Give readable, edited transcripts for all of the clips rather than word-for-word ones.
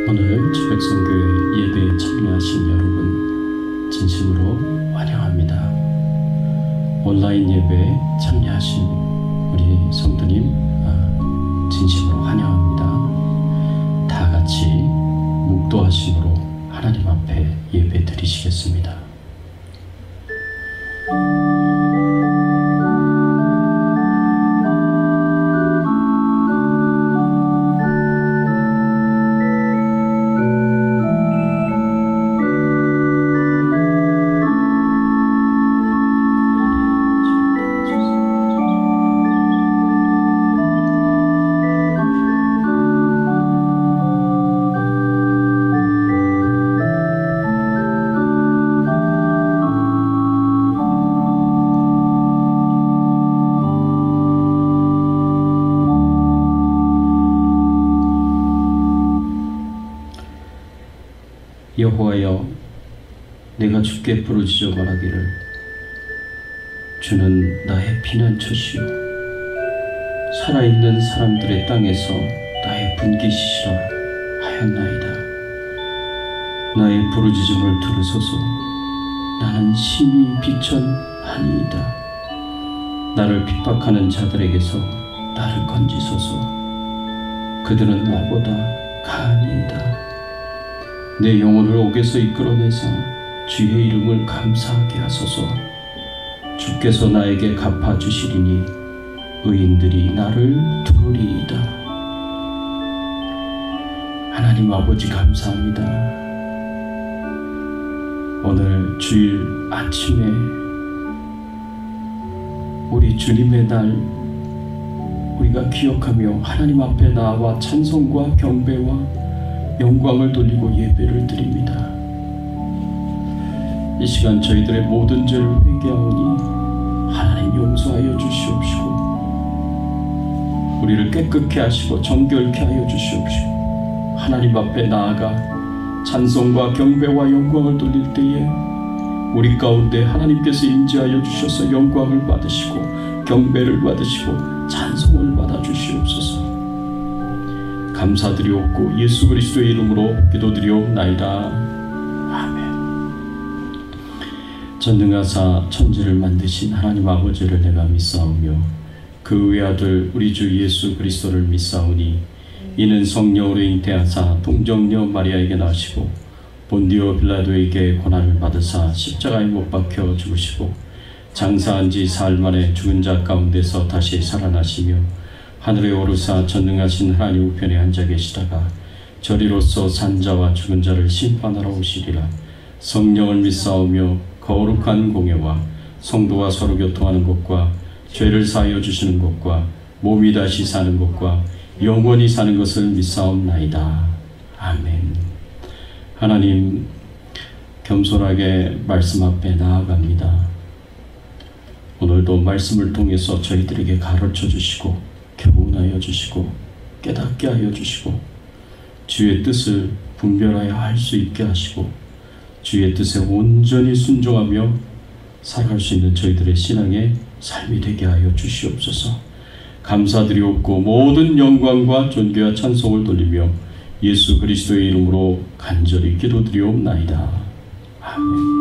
오늘 주백성교회 예배에 참여하신 여러분 진심으로 환영합니다. 온라인 예배에 참여하신 우리 성도님 진심으로 환영합니다. 다 같이 묵도하심으로 하나님 앞에 예배 드리시겠습니다. 여호와여, 내가 주께 부르짖어 말하기를 주는 나의 피난처시요 살아있는 사람들의 땅에서 나의 분깃이시라 하였나이다. 나의 부르짖음을 들으소서. 나는 심히 비천하니이다. 나를 핍박하는 자들에게서 나를 건지소서. 그들은 나보다 강하니이다. 내 영혼을 옥에서 이끌어내사 주의 이름을 감사하게 하소서. 주께서 나에게 갚아주시리니 의인들이 나를 들으리이다. 하나님 아버지 감사합니다. 오늘 주일 아침에 우리 주님의 날 우리가 기억하며 하나님 앞에 나와 찬송과 경배와 영광을 돌리고 예배를 드립니다. 이 시간 저희들의 모든 죄를 회개하오니 하나님 용서하여 주시옵시고 우리를 깨끗게 하시고 정결케 하여 주시옵시고 하나님 앞에 나아가 찬송과 경배와 영광을 돌릴 때에 우리 가운데 하나님께서 임재하여 주셔서 영광을 받으시고 경배를 받으시고 찬송을 받아 주시옵소서. 감사드리옵고 예수 그리스도의 이름으로 기도드리옵나이다. 아멘. 전능하사 천지를 만드신 하나님 아버지를 내가 믿사오며 그 외아들 우리 주 예수 그리스도를 믿사오니 이는 성령으로 잉태하사 동정녀 마리아에게 나시고 본디오 빌라도에게 고난을 받으사 십자가에 못 박혀 죽으시고 장사한 지 사흘 만에 죽은 자 가운데서 다시 살아나시며 하늘에 오르사 전능하신 하나님 우편에 앉아 계시다가 저리로서 산자와 죽은 자를 심판하러 오시리라. 성령을 믿사오며 거룩한 공예와 성도와 서로 교통하는 것과 죄를 사하여 주시는 것과 몸이 다시 사는 것과 영원히 사는 것을 믿사옵나이다. 아멘. 하나님, 겸손하게 말씀 앞에 나아갑니다. 오늘도 말씀을 통해서 저희들에게 가르쳐 주시고 교훈하여 주시고 깨닫게 하여 주시고 주의 뜻을 분별하여 할 수 있게 하시고 주의 뜻에 온전히 순종하며 살아갈 수 있는 저희들의 신앙의 삶이 되게 하여 주시옵소서. 감사드리옵고 모든 영광과 존귀와 찬송을 돌리며 예수 그리스도의 이름으로 간절히 기도드리옵나이다. 아멘.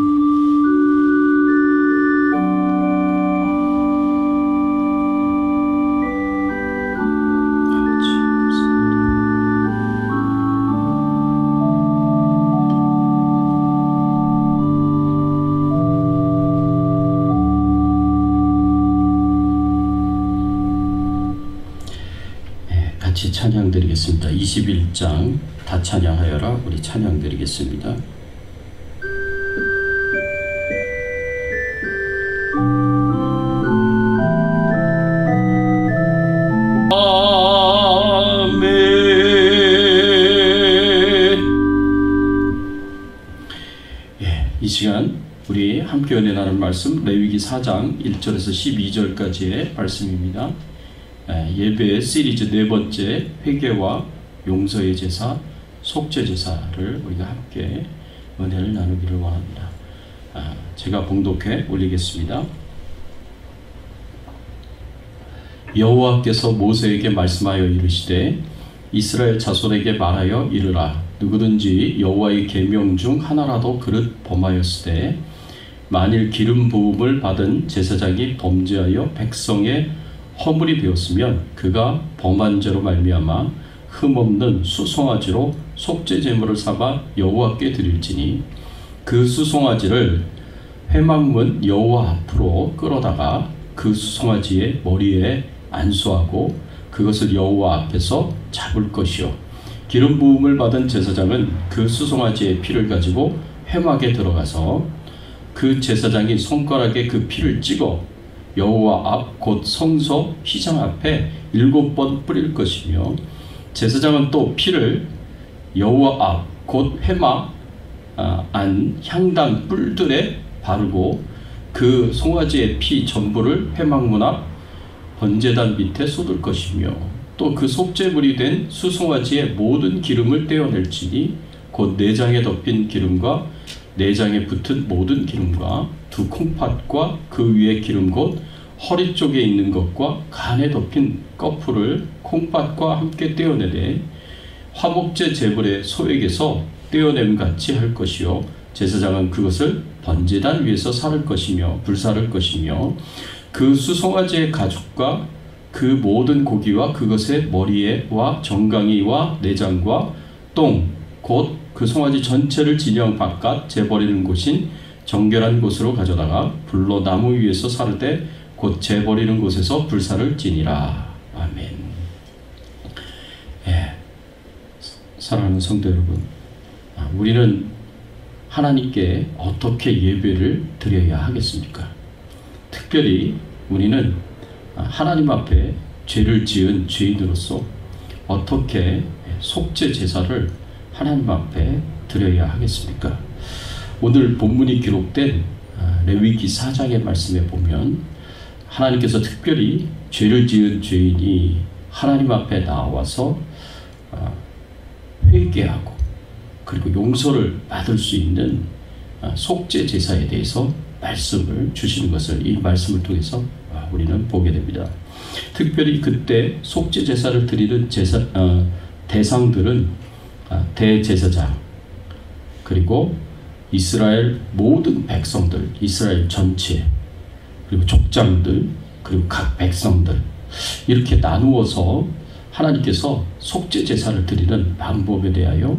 같이 찬양 드리겠습니다. 21장 다 찬양하여라. 우리 찬양 드리겠습니다. 아멘. 이 시간 우리 함께 은혜 나눌 말씀 레위기 4장 1절에서 12절까지의 말씀입니다. 예배의 시리즈 네 번째 회개와 용서의 제사, 속죄 제사를 우리가 함께 은혜를 나누기를 원합니다. 제가 봉독해 올리겠습니다. 여호와께서 모세에게 말씀하여 이르시되 이스라엘 자손에게 말하여 이르라. 누구든지 여호와의 계명 중 하나라도 그릇 범하였을 때 만일 기름 부음을 받은 제사장이 범죄하여 백성의 허물이 되었으면 그가 범한 죄로 말미암아 흠없는 수송아지로 속죄 제물을 삼아 여호와께 드릴지니 그 수송아지를 회막문 여호와 앞으로 끌어다가 그 수송아지의 머리에 안수하고 그것을 여호와 앞에서 잡을 것이요 기름 부음을 받은 제사장은 그 수송아지의 피를 가지고 회막에 들어가서 그 제사장이 손가락에 그 피를 찍어 여호와 앞 곧 성소 휘장 앞에 7번 뿌릴 것이며 제사장은 또 피를 여호와 앞 곧 회막 안 향단 뿔들에 바르고 그 송아지의 피 전부를 회막문 앞 번제단 밑에 쏟을 것이며 또 그 속죄물이 된 수송아지의 모든 기름을 떼어낼지니 곧 내장에 덮인 기름과 내장에 붙은 모든 기름과 두 콩팥과 그 위에 기름 곧 허리 쪽에 있는 것과 간에 덮인 꺼풀을 콩팥과 함께 떼어내되 화목제 제물의 소액에서 떼어냄같이 할 것이요 제사장은 그것을 번제단 위에서 살을 것이며 불사를 것이며 그 수송아지의 가죽과 그 모든 고기와 그것의 머리에와 정강이와 내장과 똥 곧 그 송아지 전체를 진영 바깥 재버리는 곳인 정결한 곳으로 가져다가 불로 나무 위에서 사르되 곧 재버리는 곳에서 불사를 지니라. 아멘. 예, 사랑하는 성도 여러분, 우리는 하나님께 어떻게 예배를 드려야 하겠습니까? 특별히 우리는 하나님 앞에 죄를 지은 죄인으로서 어떻게 속죄 제사를 하나님 앞에 드려야 하겠습니까? 오늘 본문이 기록된 레위기 4장의 말씀에 보면 하나님께서 특별히 죄를 지은 죄인이 하나님 앞에 나와서 회개하고 그리고 용서를 받을 수 있는 속죄 제사에 대해서 말씀을 주시는 것을 이 말씀을 통해서 우리는 보게 됩니다. 특별히 그때 속죄 제사를 드리는 대상들은 대제사장 그리고 이스라엘 모든 백성들, 이스라엘 전체 그리고 족장들 그리고 각 백성들 이렇게 나누어서 하나님께서 속죄 제사를 드리는 방법에 대하여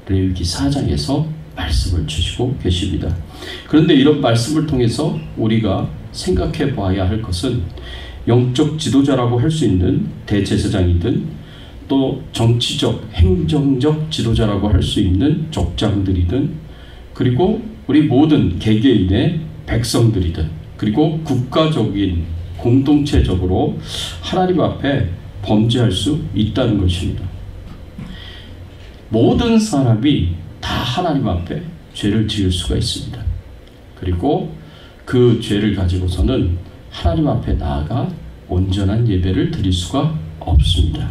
레위기 4장에서 말씀을 주시고 계십니다. 그런데 이런 말씀을 통해서 우리가 생각해 봐야 할 것은 영적 지도자라고 할 수 있는 대제사장이든 또 정치적, 행정적 지도자라고 할 수 있는 족장들이든 그리고 우리 모든 개개인의 백성들이든 그리고 국가적인 공동체적으로 하나님 앞에 범죄할 수 있다는 것입니다. 모든 사람이 다 하나님 앞에 죄를 지을 수가 있습니다. 그리고 그 죄를 가지고서는 하나님 앞에 나아가 온전한 예배를 드릴 수가 없습니다.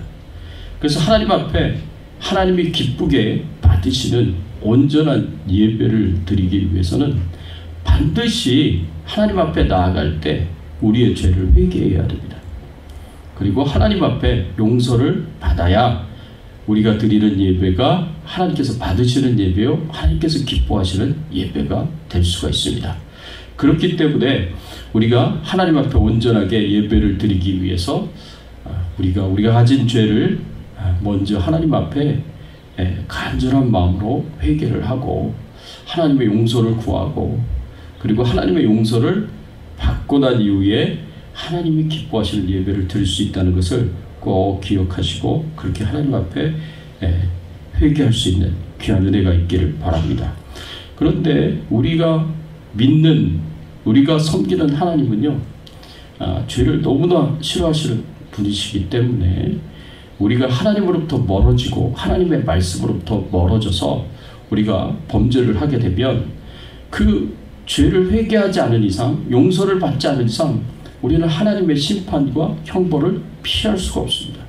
그래서 하나님 앞에 하나님이 기쁘게 받으시는 온전한 예배를 드리기 위해서는 반드시 하나님 앞에 나아갈 때 우리의 죄를 회개해야 됩니다. 그리고 하나님 앞에 용서를 받아야 우리가 드리는 예배가 하나님께서 받으시는 예배요 하나님께서 기뻐하시는 예배가 될 수가 있습니다. 그렇기 때문에 우리가 하나님 앞에 온전하게 예배를 드리기 위해서 우리가 가진 죄를 먼저 하나님 앞에 간절한 마음으로 회개를 하고 하나님의 용서를 구하고 그리고 하나님의 용서를 받고 난 이후에 하나님이 기뻐하시는 예배를 드릴 수 있다는 것을 꼭 기억하시고 그렇게 하나님 앞에 회개할 수 있는 귀한 은혜가 있기를 바랍니다. 그런데 우리가 믿는 우리가 섬기는 하나님은요 죄를 너무나 싫어하시는 분이시기 때문에 우리가 하나님으로부터 멀어지고 하나님의 말씀으로부터 멀어져서 우리가 범죄를 하게 되면 그 죄를 회개하지 않은 이상 용서를 받지 않은 이상 우리는 하나님의 심판과 형벌을 피할 수가 없습니다.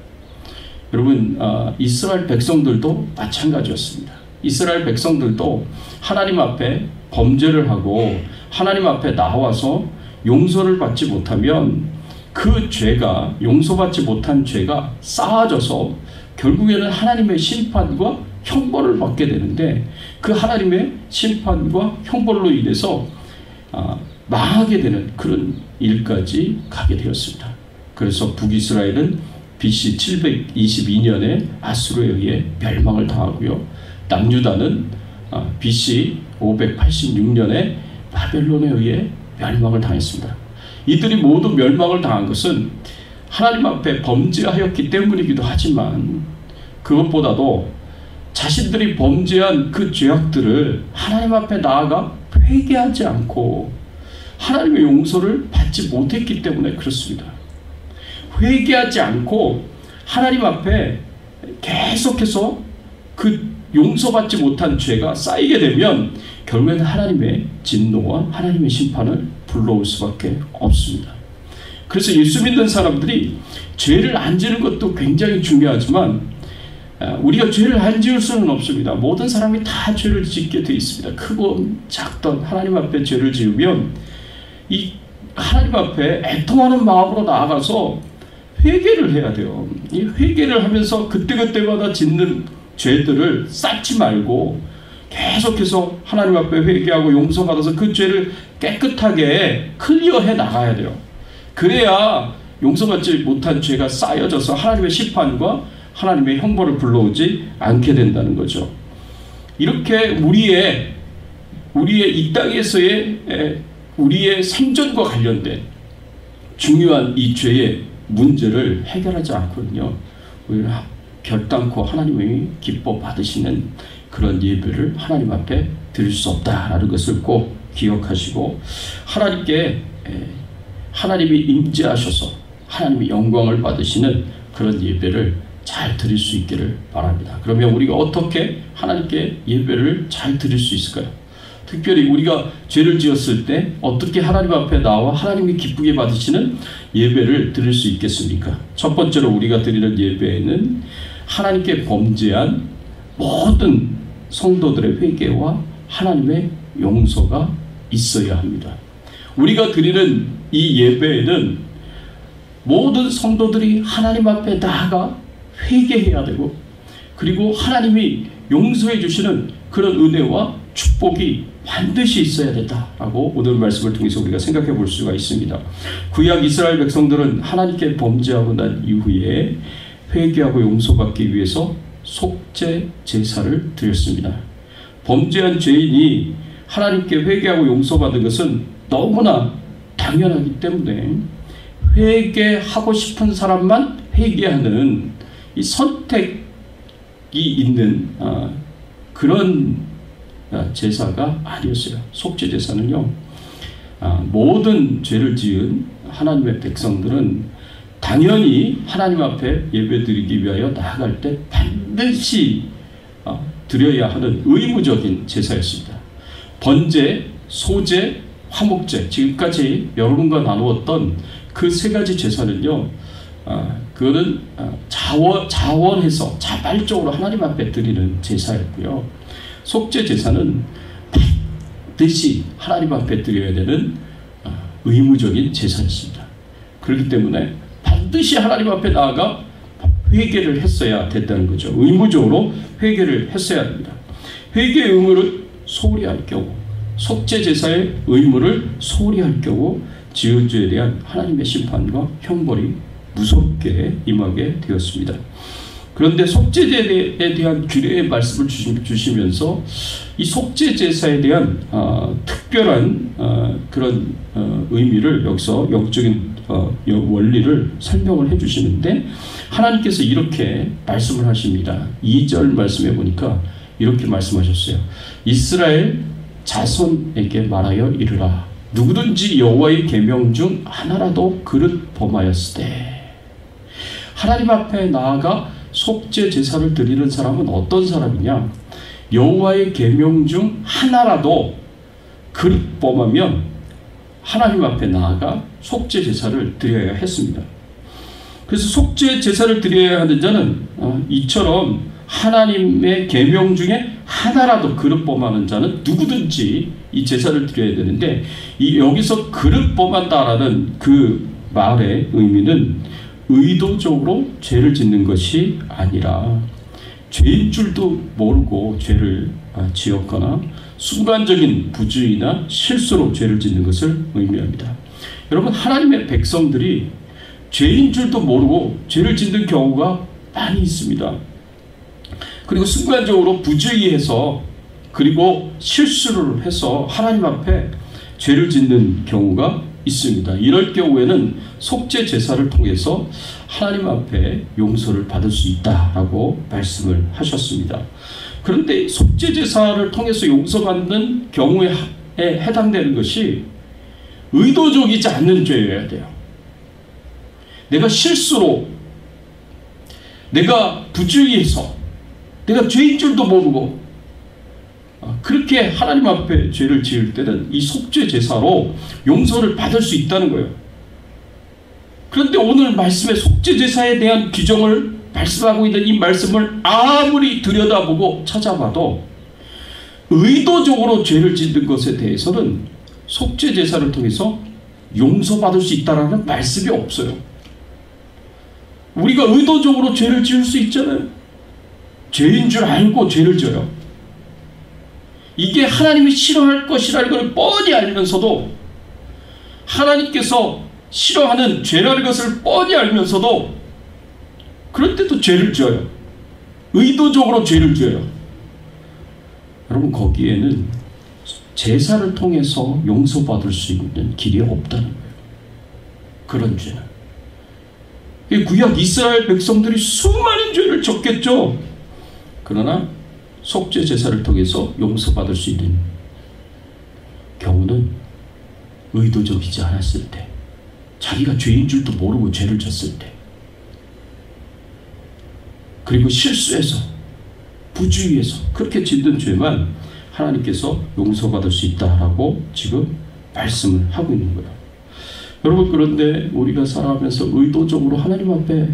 여러분 이스라엘 백성들도 마찬가지였습니다. 이스라엘 백성들도 하나님 앞에 범죄를 하고 하나님 앞에 나와서 용서를 받지 못하면 그 그 죄가, 용서받지 못한 죄가 쌓아져서 결국에는 하나님의 심판과 형벌을 받게 되는데, 그 하나님의 심판과 형벌로 인해서 망하게 되는 그런 일까지 가게 되었습니다. 그래서 북이스라엘은 BC 722년에 아수르에 의해 멸망을 당하고요. 남유다는 BC 586년에 바벨론에 의해 멸망을 당했습니다. 이들이 모두 멸망을 당한 것은 하나님 앞에 범죄하였기 때문이기도 하지만, 그것보다도 자신들이 범죄한 그 죄악들을 하나님 앞에 나아가 회개하지 않고 하나님의 용서를 받지 못했기 때문에 그렇습니다. 회개하지 않고 하나님 앞에 계속해서 그 용서받지 못한 죄가 쌓이게 되면 결국엔 하나님의 진노와 하나님의 심판을 불러올 수밖에 없습니다. 그래서 예수 믿는 사람들이 죄를 안 지는 것도 굉장히 중요하지만, 우리가 죄를 안 지을 수는 없습니다. 모든 사람이 다 죄를 짓게 되어 있습니다. 크건 작던 하나님 앞에 죄를 지으면 이 하나님 앞에 애통하는 마음으로 나아가서 회개를 해야 돼요. 이 회개를 하면서 그때그때마다 짓는 죄들을 쌓지 말고 계속해서 하나님 앞에 회개하고 용서받아서 그 죄를 깨끗하게 클리어해 나가야 돼요. 그래야 용서받지 못한 죄가 쌓여져서 하나님의 심판과 하나님의 형벌을 불러오지 않게 된다는 거죠. 이렇게 우리의 이 땅에서의 우리의 생존과 관련된 중요한 이 죄의 문제를 해결하지 않거든요. 우리는 결단코 하나님이 기뻐 받으시는 그런 예배를 하나님 앞에 드릴 수 없다라는 것을 꼭 기억하시고, 하나님이 임재하셔서 하나님이 영광을 받으시는 그런 예배를 잘 드릴 수 있기를 바랍니다. 그러면 우리가 어떻게 하나님께 예배를 잘 드릴 수 있을까요? 특별히 우리가 죄를 지었을 때 어떻게 하나님 앞에 나와 하나님이 기쁘게 받으시는 예배를 드릴 수 있겠습니까? 첫 번째로 우리가 드리는 예배에는 하나님께 범죄한 모든 성도들의 회개와 하나님의 용서가 있어야 합니다. 우리가 드리는 이 예배에는 모든 성도들이 하나님 앞에 나아가 회개해야 되고, 그리고 하나님이 용서해 주시는 그런 은혜와 축복이 반드시 있어야 된다라고 오늘 말씀을 통해서 우리가 생각해 볼 수가 있습니다. 구약 이스라엘 백성들은 하나님께 범죄하고 난 이후에 회개하고 용서받기 위해서 속죄 제사를 드렸습니다. 범죄한 죄인이 하나님께 회개하고 용서받은 것은 너무나 당연하기 때문에 회개하고 싶은 사람만 회개하는 이 선택이 있는 그런 제사가 아니었어요. 속죄 제사는요, 모든 죄를 지은 하나님의 백성들은 당연히 하나님 앞에 예배드리기 위하여 나아갈 때 반드시 드려야 하는 의무적인 제사였습니다. 번제, 소제, 화목제, 지금까지 여러분과 나누었던 그 세 가지 제사는요, 그거는 자원해서 자발적으로 하나님 앞에 드리는 제사였고요. 속죄 제사는 반드시 하나님 앞에 드려야 되는 의무적인 제사였습니다. 그렇기 때문에 반드시 하나님 앞에 나아가 회개를 했어야 됐다는 거죠. 의무적으로 회개를 했어야 합니다. 회개의 의무를 소홀히 할 경우, 속죄 제사의 의무를 소홀히 할 경우 지은 죄에 대한 하나님의 심판과 형벌이 무섭게 임하게 되었습니다. 그런데 속죄제에 대한 규례의 말씀을 주시면서 이 속죄 제사에 대한 특별한 그런 의미를 여기서 영적인 원리를 설명을 해주시는데, 하나님께서 이렇게 말씀을 하십니다. 2절 말씀해 보니까 이렇게 말씀하셨어요. 이스라엘 자손에게 말하여 이르라. 누구든지 여호와의 계명 중 하나라도 그릇 범하였을 때. 하나님 앞에 나아가 속죄 제사를 드리는 사람은 어떤 사람이냐? 여호와의 계명 중 하나라도 그릇 범하면 하나님 앞에 나아가 속죄 제사를 드려야 했습니다. 그래서 속죄 제사를 드려야 하는 자는 이처럼 하나님의 계명 중에 하나라도 그릇 범하는 자는 누구든지 이 제사를 드려야 되는데, 여기서 그릇 범한다라는 그 말의 의미는 의도적으로 죄를 짓는 것이 아니라 죄인 줄도 모르고 죄를 지었거나 순간적인 부주의나 실수로 죄를 짓는 것을 의미합니다. 여러분, 하나님의 백성들이 죄인 줄도 모르고 죄를 짓는 경우가 많이 있습니다. 그리고 순간적으로 부주의해서 그리고 실수를 해서 하나님 앞에 죄를 짓는 경우가 있습니다. 이럴 경우에는 속죄 제사를 통해서 하나님 앞에 용서를 받을 수 있다라고 말씀을 하셨습니다. 그런데 속죄 제사를 통해서 용서받는 경우에 해당되는 것이 의도적이지 않는 죄여야 돼요. 내가 실수로, 내가 부주의해서, 내가 죄인 줄도 모르고 그렇게 하나님 앞에 죄를 지을 때는 이 속죄 제사로 용서를 받을 수 있다는 거예요. 그런데 오늘 말씀의 속죄 제사에 대한 규정을 말씀하고 있는 이 말씀을 아무리 들여다보고 찾아봐도 의도적으로 죄를 짓는 것에 대해서는 속죄 제사를 통해서 용서받을 수 있다는 말씀이 없어요. 우리가 의도적으로 죄를 지을 수 있잖아요. 죄인 줄 알고 죄를 져요. 이게 하나님이 싫어할 것이라는 걸 뻔히 알면서도, 하나님께서 싫어하는 죄라는 것을 뻔히 알면서도 그런데도 죄를 지어요. 의도적으로 죄를 지어요. 여러분, 거기에는 제사를 통해서 용서받을 수 있는 길이 없다는 거예요. 그런 죄는. 구약 이스라엘 백성들이 수많은 죄를 졌겠죠. 그러나 속죄 제사를 통해서 용서받을 수 있는 경우는 의도적이지 않았을 때, 자기가 죄인 줄도 모르고 죄를 졌을 때, 그리고 실수해서 부주의해서 그렇게 짓는 죄만 하나님께서 용서받을 수 있다라고 지금 말씀을 하고 있는 거예요. 여러분, 그런데 우리가 살아가면서 의도적으로 하나님 앞에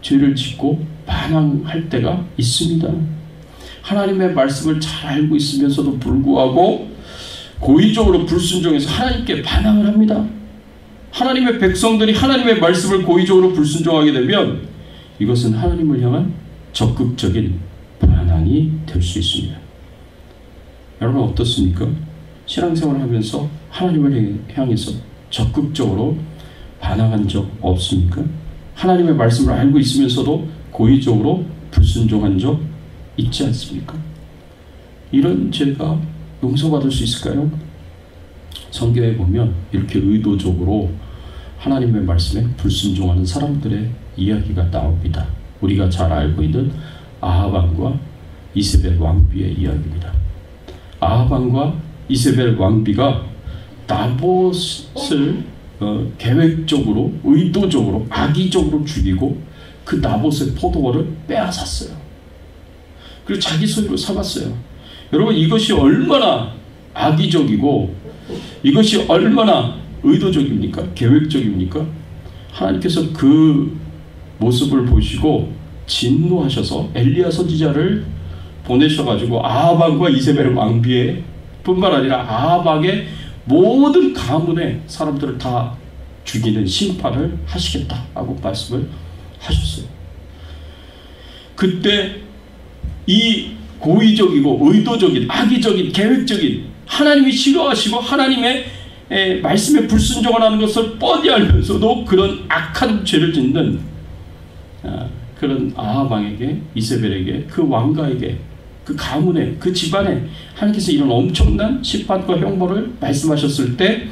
죄를 짓고 반항할 때가 있습니다. 하나님의 말씀을 잘 알고 있으면서도 불구하고 고의적으로 불순종해서 하나님께 반항을 합니다. 하나님의 백성들이 하나님의 말씀을 고의적으로 불순종하게 되면 이것은 하나님을 향한 적극적인 반항이 될 수 있습니다. 여러분, 어떻습니까? 신앙생활을 하면서 하나님을 향해서 적극적으로 반항한 적 없습니까? 하나님의 말씀을 알고 있으면서도 고의적으로 불순종한 적 있지 않습니까? 이런 죄가 용서받을 수 있을까요? 성경에 보면 이렇게 의도적으로 하나님의 말씀에 불순종하는 사람들의 이야기가 나옵니다. 우리가 잘 알고 있는 아합 왕과 이세벨 왕비의 이야기입니다. 아합 왕과 이세벨 왕비가 나봇을 계획적으로, 의도적으로, 악의적으로 죽이고 그 나봇의 포도원을 빼앗았어요. 그리고 자기 소유로 삼았어요. 여러분, 이것이 얼마나 악의적이고 이것이 얼마나 의도적입니까? 계획적입니까? 하나님께서 그 모습을 보시고 진노하셔서 엘리야 선지자를 보내셔가지고 아합 왕과 이세벨 왕비의 뿐만 아니라 아합 왕의 모든 가문의 사람들을 다 죽이는 심판을 하시겠다라고 말씀을 하셨어요. 그때 이 고의적이고 의도적인, 악의적인, 계획적인, 하나님이 싫어하시고 하나님의 말씀에 불순종을 하는 것을 뻔히 알면서도 그런 악한 죄를 짓는 그런 아합 왕에게, 이세벨에게, 그 왕가에게, 그 가문에, 그 집안에 하나님께서 이런 엄청난 심판과 형벌을 말씀하셨을 때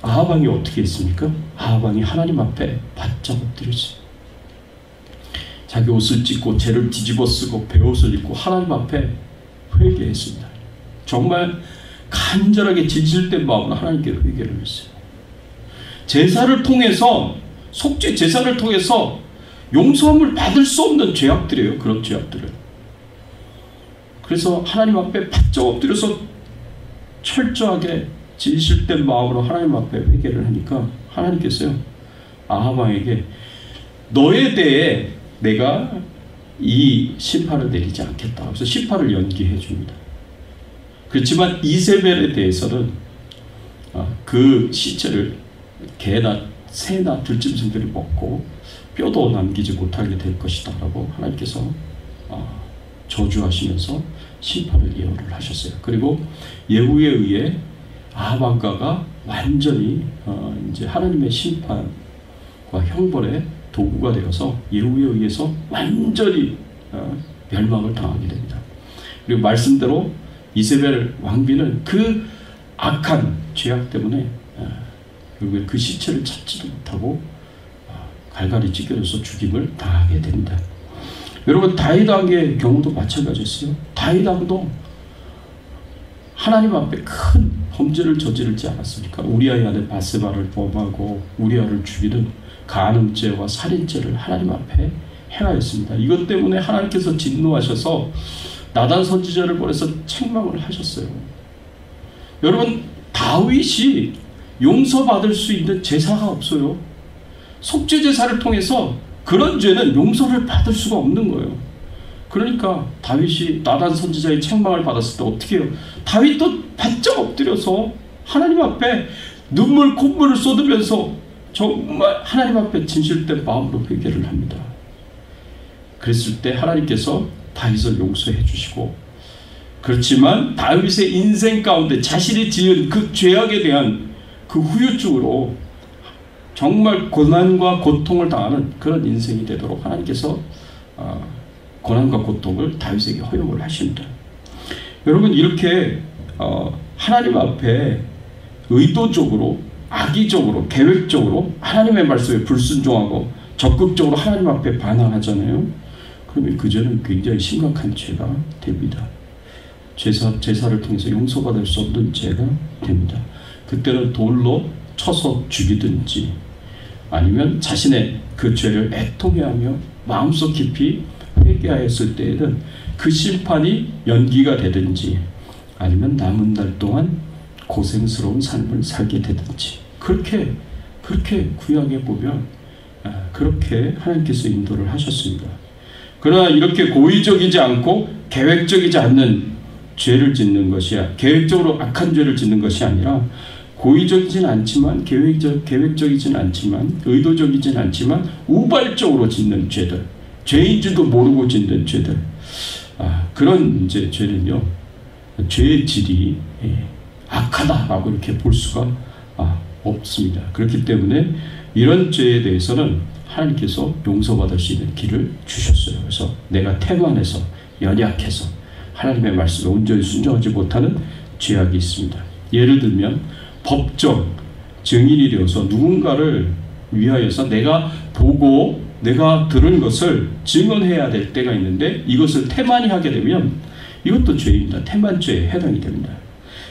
아합 왕이 어떻게 했습니까? 아합 왕이 하나님 앞에 바짝 엎드렸어요. 자기 옷을 찢고 죄를 뒤집어 쓰고 베옷을 입고 하나님 앞에 회개했습니다. 정말 간절하게 진실된 마음으로 하나님께 회개를 했어요. 제사를 통해서, 속죄 제사를 통해서 용서함을 받을 수 없는 죄악들이에요. 그런 죄악들을. 그래서 하나님 앞에 바짝 엎드려서 철저하게 진실된 마음으로 하나님 앞에 회개를 하니까 하나님께서요, 아합 왕에게 너에 대해 내가 이 심판을 내리지 않겠다. 그래서 심판을 연기해 줍니다. 그렇지만 이세벨에 대해서는 그 시체를 개나 새나 들짐승들이 먹고 뼈도 남기지 못하게 될 것이다 라고 하나님께서 저주하시면서 심판을 예언을 하셨어요. 그리고 예후에 의해 아합 왕가가 완전히 이제 하나님의 심판과 형벌의 도구가 되어서 예후에 의해서 완전히 멸망을 당하게 됩니다. 그리고 말씀대로 이세벨 왕비는 그 악한 죄악 때문에 결국에 그 시체를 찾지도 못하고 갈갈이 찢겨져서 죽임을 당하게 됩니다. 여러분, 다윗 왕의 경우도 마찬가지였어요. 다윗 왕도 하나님 앞에 큰 범죄를 저지르지 않았습니까? 우리아의 아들 바세바를 범하고 우리아를 죽이는 간음죄와 살인죄를 하나님 앞에 행하였습니다. 이것 때문에 하나님께서 진노하셔서 나단 선지자를 보내서 책망을 하셨어요. 여러분, 다윗이 용서받을 수 있는 제사가 없어요. 속죄 제사를 통해서 그런 죄는 용서를 받을 수가 없는 거예요. 그러니까 다윗이 나단 선지자의 책망을 받았을 때 어떻게 해요? 다윗도 바짝 엎드려서 하나님 앞에 눈물 콧물을 쏟으면서 정말 하나님 앞에 진실된 마음으로 회개를 합니다. 그랬을 때 하나님께서 다윗을 용서해 주시고, 그렇지만 다윗의 인생 가운데 자신이 지은 그 죄악에 대한 그 후유증으로 정말 고난과 고통을 당하는 그런 인생이 되도록 하나님께서 고난과 고통을 다윗에게 허용을 하십니다. 여러분, 이렇게 하나님 앞에 의도적으로, 악의적으로, 계획적으로 하나님의 말씀에 불순종하고 적극적으로 하나님 앞에 반항하잖아요. 그러면 그 죄는 굉장히 심각한 죄가 됩니다. 제사를 통해서 용서받을 수 없는 죄가 됩니다. 그때는 돌로 쳐서 죽이든지 아니면 자신의 그 죄를 애통해하며 마음속 깊이 회개하였을 때에는 그 심판이 연기가 되든지 아니면 남은 날 동안 고생스러운 삶을 살게 되든지, 그렇게 구약에 보면 그렇게 하나님께서 인도를 하셨습니다. 그러나 이렇게 고의적이지 않고 계획적이지 않는 죄를 짓는 것이야, 계획적으로 악한 죄를 짓는 것이 아니라 고의적이진 않지만 계획적이진 않지만 의도적이진 않지만 우발적으로 짓는 죄들, 죄인 줄도 모르고 짓는 죄들, 그런 이제 죄는요, 죄의 질이 악하다라고 이렇게 볼 수가 없습니다. 그렇기 때문에 이런 죄에 대해서는 하나님께서 용서받을 수 있는 길을 주셨어요. 그래서 내가 태만해서 연약해서 하나님의 말씀에 온전히 순종하지 못하는 죄악이 있습니다. 예를 들면 법정 증인이 되어서 누군가를 위하여서 내가 보고 내가 들은 것을 증언해야 될 때가 있는데 이것을 태만히 하게 되면 이것도 죄입니다. 태만죄에 해당이 됩니다.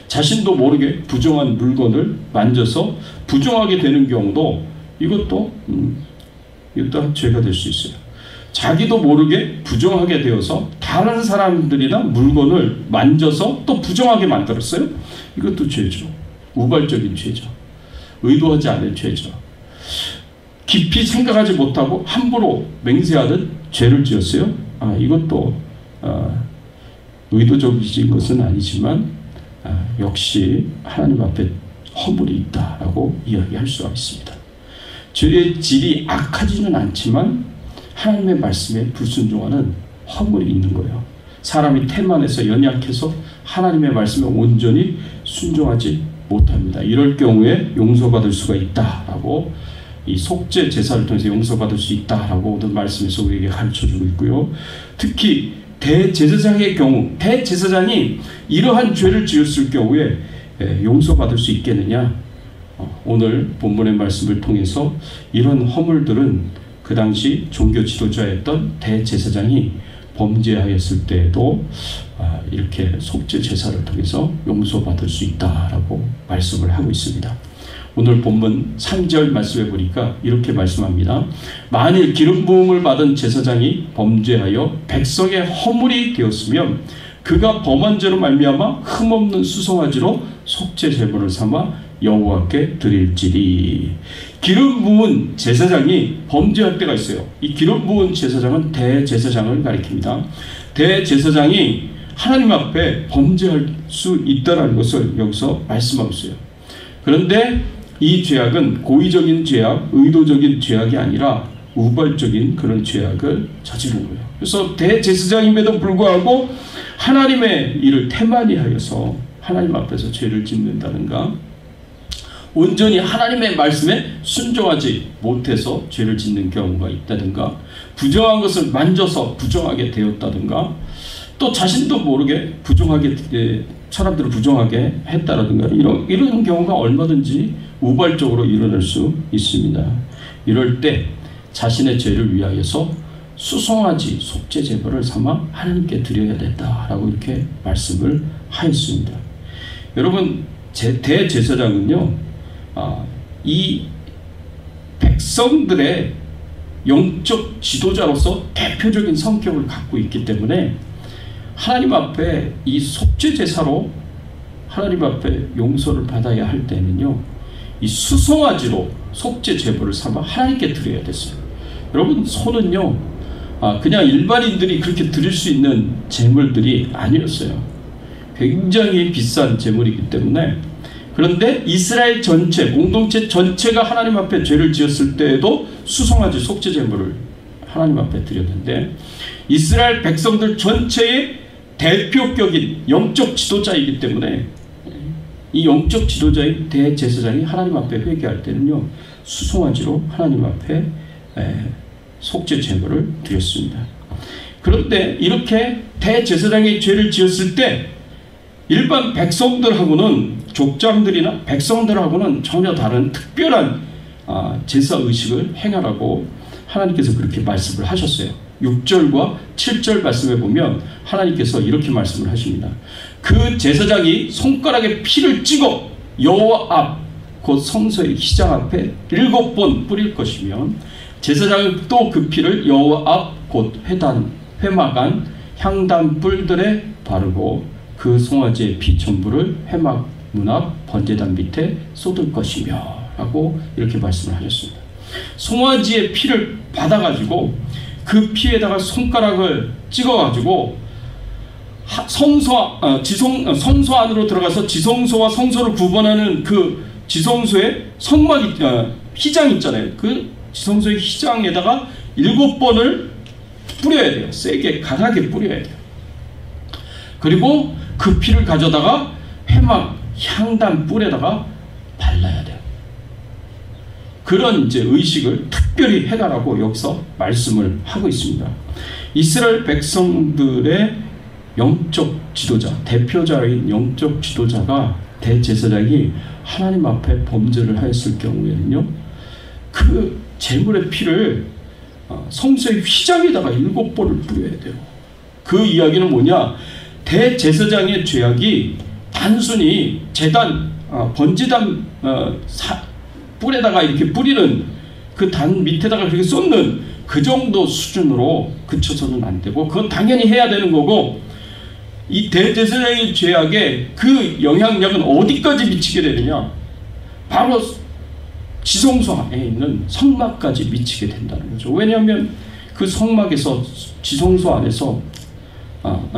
자신도 모르게 부정한 물건을 만져서 부정하게 되는 경우도 이것도 죄가 될 수 있어요. 자기도 모르게 부정하게 되어서 다른 사람들이나 물건을 만져서 또 부정하게 만들었어요. 이것도 죄죠. 우발적인 죄죠. 의도하지 않은 죄죠. 깊이 생각하지 못하고 함부로 맹세하는 죄를 지었어요. 이것도 의도적인 것은 아니지만 역시 하나님 앞에 허물이 있다라고 이야기할 수가 있습니다. 죄의 질이 악하지는 않지만 하나님의 말씀에 불순종하는 허물이 있는 거예요. 사람이 태만해서 연약해서 하나님의 말씀에 온전히 순종하지 못합니다. 이럴 경우에 용서받을 수가 있다라고, 이 속죄 제사를 통해서 용서받을 수 있다라고 오늘 말씀에서 우리에게 가르쳐주고 있고요. 특히 대제사장의 경우, 대제사장이 이러한 죄를 지었을 경우에 용서받을 수 있겠느냐? 오늘 본문의 말씀을 통해서 이런 허물들은 그 당시 종교 지도자였던 대제사장이 범죄하였을 때에도 이렇게 속죄 제사를 통해서 용서받을 수 있다라고 말씀을 하고 있습니다. 오늘 본문 3절 말씀해 보니까 이렇게 말씀합니다. 만일 기름 부음을 받은 제사장이 범죄하여 백성의 허물이 되었으면 그가 범한 죄로 말미암아 흠없는 수송아지로 속죄 제물을 삼아 여호와께 드릴지니. 기름 부은 제사장이 범죄할 때가 있어요. 이 기름 부은 제사장은 대제사장을 가리킵니다. 대제사장이 하나님 앞에 범죄할 수 있다는 것을 여기서 말씀하고 있어요. 그런데 이 죄악은 고의적인 죄악, 의도적인 죄악이 아니라 우발적인 그런 죄악을 저지른 거예요. 그래서 대제사장임에도 불구하고 하나님의 일을 태만히 하여서 하나님 앞에서 죄를 짓는다든가, 온전히 하나님의 말씀에 순종하지 못해서 죄를 짓는 경우가 있다든가, 부정한 것을 만져서 부정하게 되었다든가, 또 자신도 모르게 사람들을 부정하게 했다라든가, 이런 경우가 얼마든지 우발적으로 일어날 수 있습니다. 이럴 때 자신의 죄를 위하여서 수송아지 속죄 제물을 삼아 하나님께 드려야 된다라고 이렇게 말씀을 하였습니다. 여러분, 대제사장은요, 이 백성들의 영적 지도자로서 대표적인 성격을 갖고 있기 때문에 하나님 앞에 이 속죄 제사로 하나님 앞에 용서를 받아야 할 때는요, 이 수송아지로 속죄 제물을 삼아 하나님께 드려야 됐어요. 여러분, 소는요, 그냥 일반인들이 그렇게 드릴 수 있는 제물들이 아니었어요. 굉장히 비싼 제물이기 때문에. 그런데 이스라엘 전체, 공동체 전체가 하나님 앞에 죄를 지었을 때에도 수송아지 속죄 제물을 하나님 앞에 드렸는데, 이스라엘 백성들 전체의 대표격인 영적 지도자이기 때문에 이 영적 지도자인 대제사장이 하나님 앞에 회개할 때는요, 수송아지로 하나님 앞에 속죄 제물을 드렸습니다. 그런데 이렇게 대제사장이 죄를 지었을 때 일반 백성들하고는, 족장들이나 백성들하고는 전혀 다른 특별한 제사 의식을 행하라고 하나님께서 그렇게 말씀을 하셨어요. 6절과 7절 말씀에 보면 하나님께서 이렇게 말씀을 하십니다. 그 제사장이 손가락에 피를 찍어 여호와 앞, 곧 성소의 휘장 앞에 7번 뿌릴 것이면, 제사장은 또 그 피를 여호와 앞, 곧 회막 향단 뿔들에 바르고 그 송아지의 피 전부를 회막 문 앞 번제단 밑에 쏟을 것이며 라고 이렇게 말씀을 하셨습니다. 송아지의 피를 받아가지고 그 피에다가 손가락을 찍어가지고 성소 안으로 들어가서 지성소와 성소를 구분하는 그 지성소의 휘장 있잖아요. 그 지성소의 휘장에다가 7번을 뿌려야 돼요. 세게 강하게 뿌려야 돼요. 그리고 그 피를 가져다가 회막 향단 뿔에다가 발라야 돼요. 그런 이제 의식을 특별히 해가라고 여기서 말씀을 하고 있습니다. 이스라엘 백성들의 영적 지도자, 대표자인 영적 지도자가, 대제사장이 하나님 앞에 범죄를 하였을 경우에는요, 그 제물의 피를 성소의 휘장에다가 7번을 뿌려야 돼요. 그 이야기는 뭐냐? 대제사장의 죄악이 단순히 번제단 뿔에다가 이렇게 뿌리는 그 단 밑에다가 그렇게 쏟는 그 정도 수준으로 그쳐서는 안 되고, 그건 당연히 해야 되는 거고, 이 대제사장의 죄악의 그 영향력은 어디까지 미치게 되느냐? 바로 지성소 안에 있는 성막까지 미치게 된다는 거죠. 왜냐하면 그 성막에서, 지성소 안에서,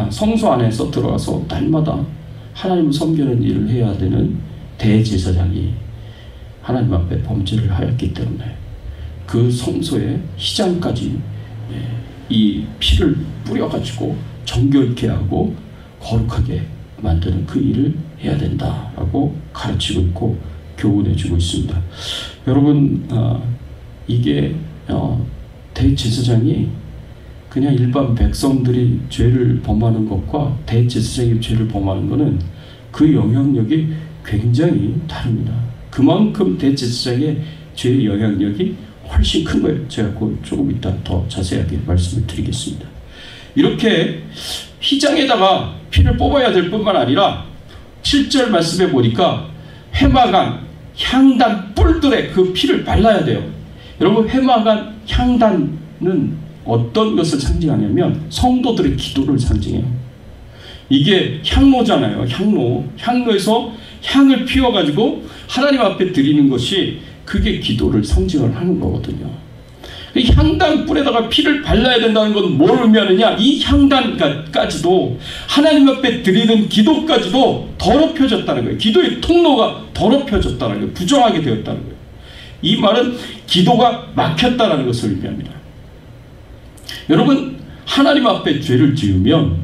성소 안에서 들어가서 날마다 하나님을 섬기는 일을 해야 되는 대제사장이 하나님 앞에 범죄를 하였기 때문에 그 성소의 휘장까지 이 피를 뿌려가지고 정결케 하고 거룩하게 만드는 그 일을 해야 된다라고 가르치고 있고 교훈해주고 있습니다. 여러분, 이게 대제사장이 그냥 일반 백성들이 죄를 범하는 것과 대제사장이 죄를 범하는 것은 그 영향력이 굉장히 다릅니다. 그만큼 대제사장의 죄의 영향력이 훨씬 큰 거예요. 제가 조금 이따 더 자세하게 말씀을 드리겠습니다. 이렇게 휘장에다가 피를 뽑아야 될 뿐만 아니라 7절 말씀에 보니까 회막안 향단 뿔들에 그 피를 발라야 돼요. 여러분, 회막안 향단은 어떤 것을 상징하냐면 성도들의 기도를 상징해요. 이게 향로잖아요. 향로에서 향을 피워가지고 하나님 앞에 드리는 것이, 그게 기도를 상징을 하는 거거든요. 향단불에다가 피를 발라야 된다는 건 뭘 의미하느냐? 이 향단까지도 하나님 앞에 드리는 기도까지도 더럽혀졌다는 거예요. 기도의 통로가 더럽혀졌다는 거예요. 부정하게 되었다는 거예요. 이 말은 기도가 막혔다는 것을 의미합니다. 여러분, 하나님 앞에 죄를 지으면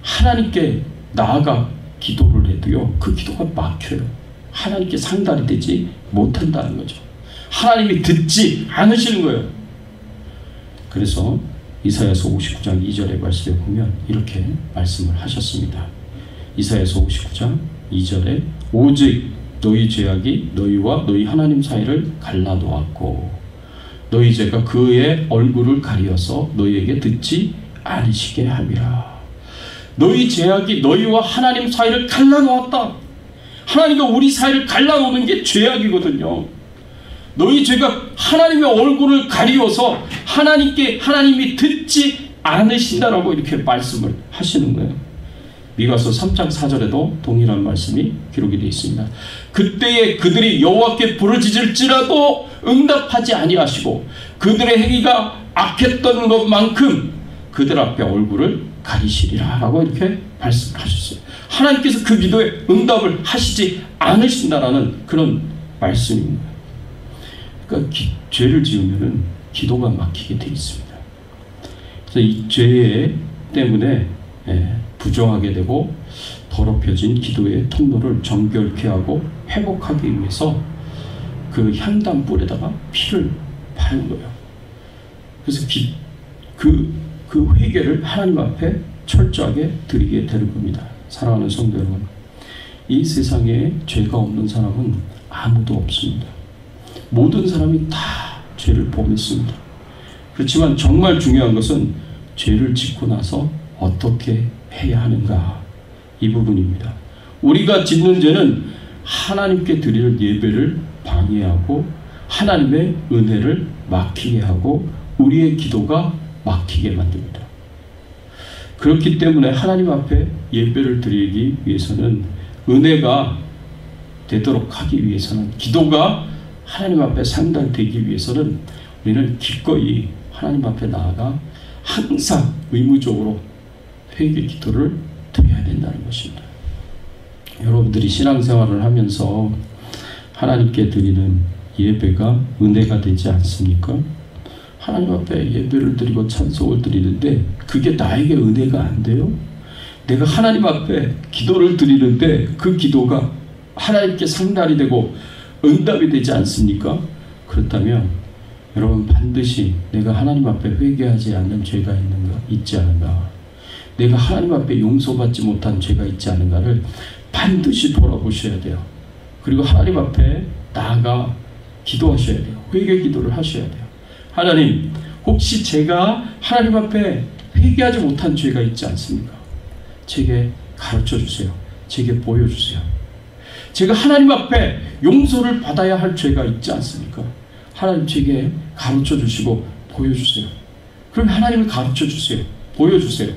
하나님께 나아가 기도를 해도요, 그 기도가 막혀요. 하나님께 상달이 되지 못한다는 거죠. 하나님이 듣지 않으시는 거예요. 그래서 이사야서 59장 2절의 말씀에 보면 이렇게 말씀을 하셨습니다. 이사야서 59장 2절에 오직 너희 죄악이 너희와 너희 하나님 사이를 갈라놓았고 너희 죄가 그의 얼굴을 가리어서 너희에게 듣지 않으시게 함이라. 너희 죄악이 너희와 하나님 사이를 갈라놓았다. 하나님과 우리 사이를 갈라놓는 게 죄악이거든요. 너희 죄가 하나님의 얼굴을 가리워서 하나님이 듣지 않으신다라고 이렇게 말씀을 하시는 거예요. 미가서 3장 4절에도 동일한 말씀이 기록이 되어 있습니다. 그때에 그들이 여호와께 부르짖을지라도 응답하지 아니하시고 그들의 행위가 악했던 것만큼 그들 앞에 얼굴을 가리시리라 라고 이렇게 말씀을 하셨어요. 하나님께서 그 기도에 응답을 하시지 않으신다라는 그런 말씀입니다. 그러니까 죄를 지으면 기도가 막히게 되어 있습니다. 그래서 이 죄 때문에 부정하게 되고 더럽혀진 기도의 통로를 정결케 하고 회복하기 위해서 그 향단불에다가 피를 바른 거예요. 그래서 그 회개를 하나님 앞에 철저하게 드리게 되는 겁니다. 사랑하는 성도 여러분, 이 세상에 죄가 없는 사람은 아무도 없습니다. 모든 사람이 다 죄를 범했습니다. 그렇지만 정말 중요한 것은 죄를 짓고 나서 어떻게 해야 하는가, 이 부분입니다. 우리가 짓는 죄는 하나님께 드릴 예배를 방해하고 하나님의 은혜를 막히게 하고 우리의 기도가 막히게 만듭니다. 그렇기 때문에 하나님 앞에 예배를 드리기 위해서는, 은혜가 되도록 하기 위해서는, 기도가 하나님 앞에 상달되기 위해서는 우리는 기꺼이 하나님 앞에 나아가 항상 의무적으로 회개 기도를 드려야 된다는 것입니다. 여러분들이 신앙생활을 하면서 하나님께 드리는 예배가 은혜가 되지 않습니까? 하나님 앞에 예배를 드리고 찬송을 드리는데 그게 나에게 은혜가 안 돼요? 내가 하나님 앞에 기도를 드리는데 그 기도가 하나님께 상달이 되고 응답이 되지 않습니까? 그렇다면 여러분, 반드시 내가 하나님 앞에 회개하지 않는 죄가 있지 않은가, 내가 하나님 앞에 용서받지 못한 죄가 있지 않은가를 반드시 돌아보셔야 돼요. 그리고 하나님 앞에 나아가 기도하셔야 돼요. 회개 기도를 하셔야 돼요. 하나님, 혹시 제가 하나님 앞에 회개하지 못한 죄가 있지 않습니까? 제게 가르쳐 주세요. 제게 보여주세요. 제가 하나님 앞에 용서를 받아야 할 죄가 있지 않습니까? 하나님, 제게 가르쳐 주시고 보여주세요. 그럼 하나님이 가르쳐 주세요. 보여주세요.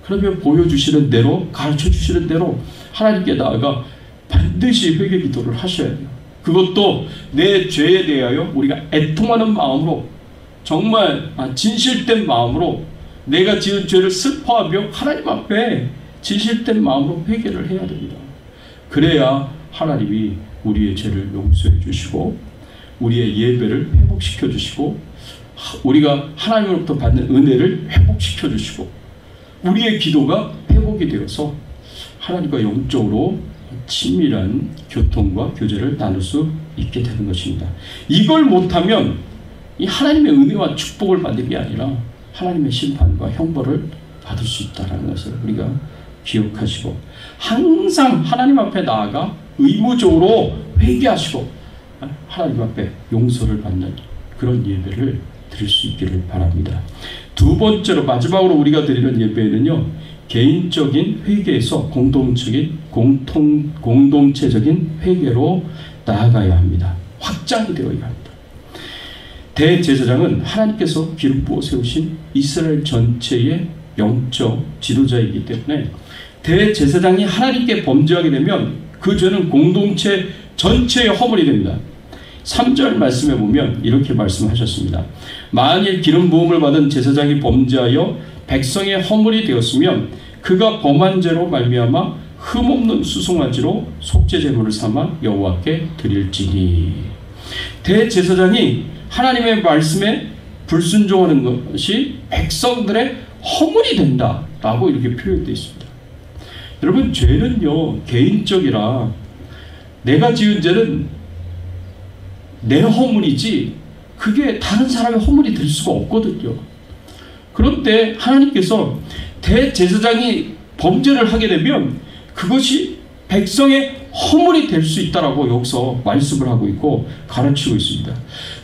그러면 보여주시는 대로, 가르쳐 주시는 대로 하나님께 나아가 반드시 회개 기도를 하셔야 돼요. 그것도 내 죄에 대하여 우리가 애통하는 마음으로, 정말 진실된 마음으로, 내가 지은 죄를 슬퍼하며 하나님 앞에 진실된 마음으로 회개를 해야 됩니다. 그래야 하나님이 우리의 죄를 용서해 주시고 우리의 예배를 회복시켜 주시고 우리가 하나님으로부터 받는 은혜를 회복시켜 주시고 우리의 기도가 회복이 되어서 하나님과 영적으로 친밀한 교통과 교제를 나눌 수 있게 되는 것입니다. 이걸 못하면 이 하나님의 은혜와 축복을 받는 게 아니라 하나님의 심판과 형벌을 받을 수 있다는 것을 우리가 기억하시고 항상 하나님 앞에 나아가 의무적으로 회개하시고 하나님 앞에 용서를 받는 그런 예배를 드릴 수 있기를 바랍니다. 두 번째로, 마지막으로 우리가 드리는 예배는요, 개인적인 회개에서 공동체적인 회개로 나아가야 합니다. 확장이 되어야 합니다. 대제사장은 하나님께서 기름 부어 세우신 이스라엘 전체의 영적 지도자이기 때문에 대제사장이 하나님께 범죄하게 되면 그 죄는 공동체 전체의 허물이 됩니다. 3절 말씀에 보면 이렇게 말씀하셨습니다. 만일 기름 부음을 받은 제사장이 범죄하여 백성의 허물이 되었으면 그가 범한 죄로 말미암아 흠없는 수송아지로 속죄 제물을 삼아 여호와께 드릴지니. 대제사장이 하나님의 말씀에 불순종하는 것이 백성들의 허물이 된다라고 이렇게 표현되어 있습니다. 여러분, 죄는요 개인적이라 내가 지은 죄는 내 허물이지 그게 다른 사람의 허물이 될 수가 없거든요. 그런데 하나님께서 대제사장이 범죄를 하게 되면 그것이 백성의 허물이 될 수 있다라고 여기서 말씀을 하고 있고 가르치고 있습니다.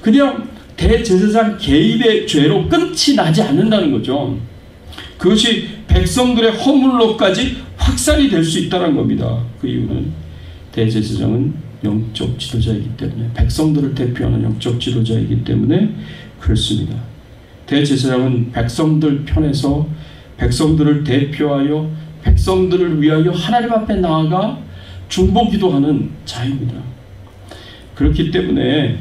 그냥 대제사장 개인의 죄로 끝이 나지 않는다는 거죠. 그것이 백성들의 허물로까지 확산이 될 수 있다는 겁니다. 그 이유는 대제사장은 영적 지도자이기 때문에, 백성들을 대표하는 영적 지도자이기 때문에 그렇습니다. 대제사장은 백성들 편에서 백성들을 대표하여 백성들을 위하여 하나님 앞에 나아가 중보기도하는 자입니다. 그렇기 때문에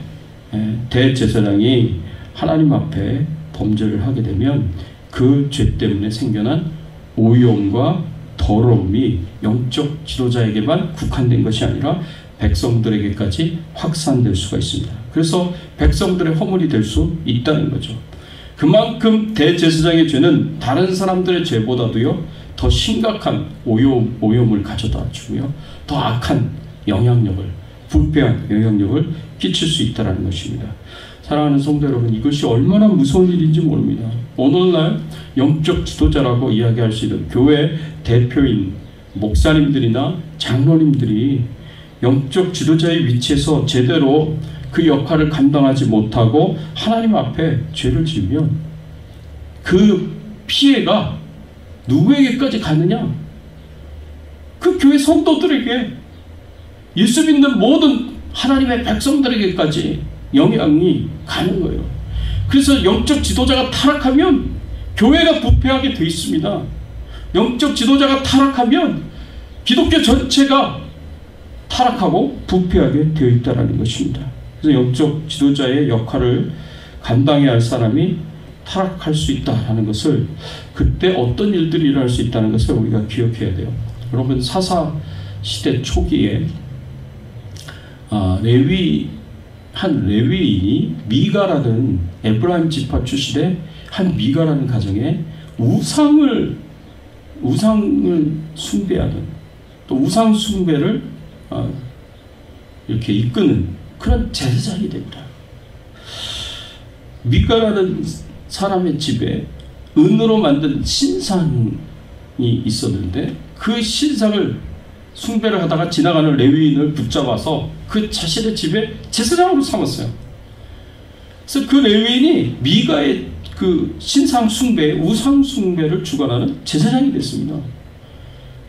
대제사장이 하나님 앞에 범죄를 하게 되면 그 죄 때문에 생겨난 오염과 더러움이 영적 지도자에게만 국한된 것이 아니라 백성들에게까지 확산될 수가 있습니다. 그래서 백성들의 허물이 될 수 있다는 거죠. 그만큼 대제사장의 죄는 다른 사람들의 죄보다도요 더 심각한 오염을 가져다 주고요 더 악한 영향력을, 부패한 영향력을 끼칠 수 있다는 것입니다. 사랑하는 성도 여러분, 이것이 얼마나 무서운 일인지 모릅니다. 오늘날 영적 지도자라고 이야기할 수 있는 교회 대표인 목사님들이나 장로님들이 영적 지도자의 위치에서 제대로 그 역할을 감당하지 못하고 하나님 앞에 죄를 지으면 그 피해가 누구에게까지 가느냐? 그 교회 성도들에게, 예수 믿는 모든 하나님의 백성들에게까지 영향이 가는 거예요. 그래서 영적 지도자가 타락하면 교회가 부패하게 돼 있습니다. 영적 지도자가 타락하면 기독교 전체가 타락하고 부패하게 되어 있다는 것입니다. 그래서 영적 지도자의 역할을 감당해야 할 사람이 타락할 수 있다는 것을, 그때 어떤 일들이 일어날 수 있다는 것을 우리가 기억해야 돼요. 여러분, 사사 시대 초기에 한 레위인이 미가라는 에브라임 지파 출신의 한 미가라는 가정에 우상을 숭배하는, 또 우상 숭배를 이렇게 이끄는 그런 제사장이 됩니다. 미가라는 사람의 집에 은으로 만든 신상이 있었는데 그 신상을 숭배를 하다가 지나가는 레위인을 붙잡아서 그 자신의 집에 제사장으로 삼았어요. 그래서 그 레위인이 미가의 그 신상 숭배, 우상 숭배를 주관하는 제사장이 됐습니다.